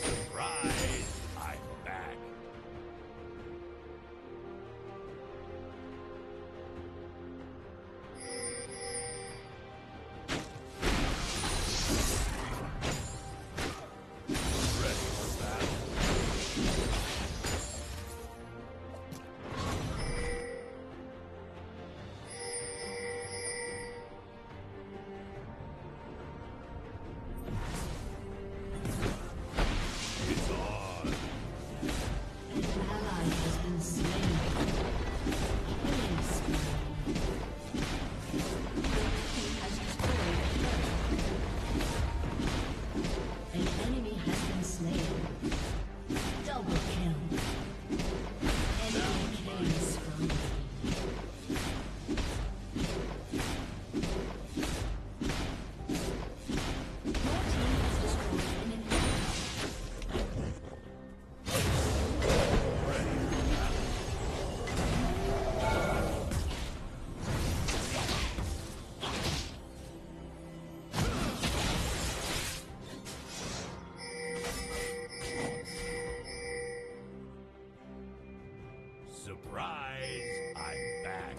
Speaker 7: Surprise! I'm back. Ready for battle. It's on.
Speaker 8: An ally has been slain. Killing spree. He has destroyed a turret. An enemy has been slain. Double kill. Enemy killing spree. Your team has destroyed an inhibitor.
Speaker 7: Surprise! I'm back.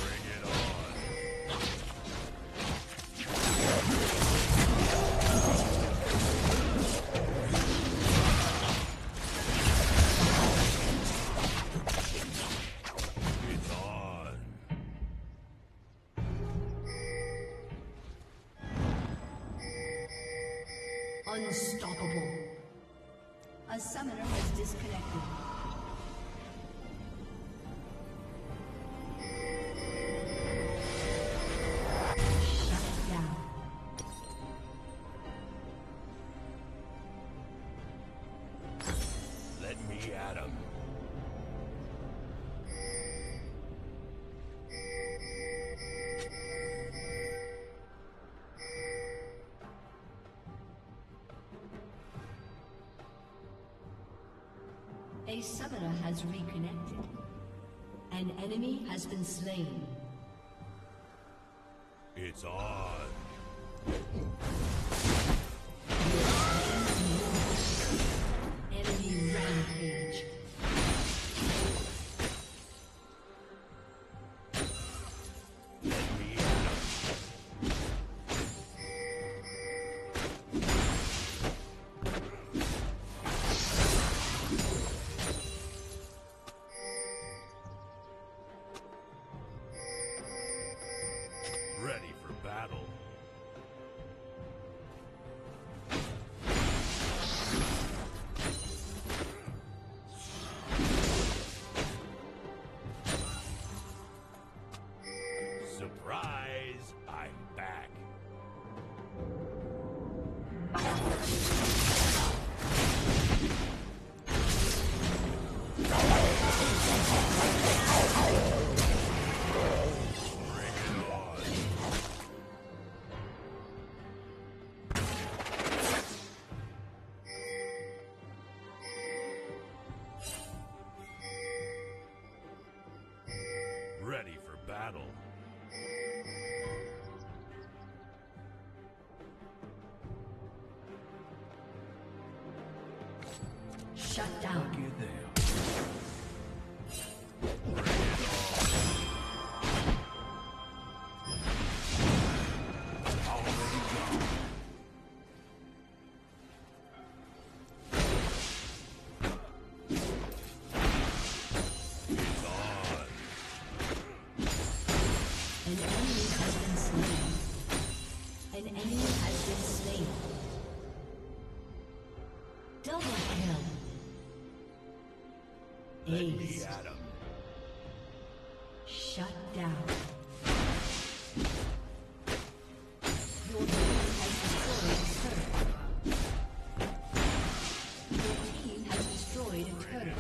Speaker 7: Bring it on. It's on.
Speaker 8: Unstoppable. A summoner has disconnected. Shut down.
Speaker 7: Let me at 'em.
Speaker 8: A summoner has reconnected. An enemy has been slain.
Speaker 7: It's on.
Speaker 8: Enemy rampage.
Speaker 7: Let me at 'em. Ready for battle.
Speaker 8: Ace.
Speaker 7: at 'em.
Speaker 8: Shut down. Your team has destroyed a turret. Your team has destroyed a turret.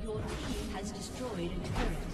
Speaker 8: Your team has destroyed a turret.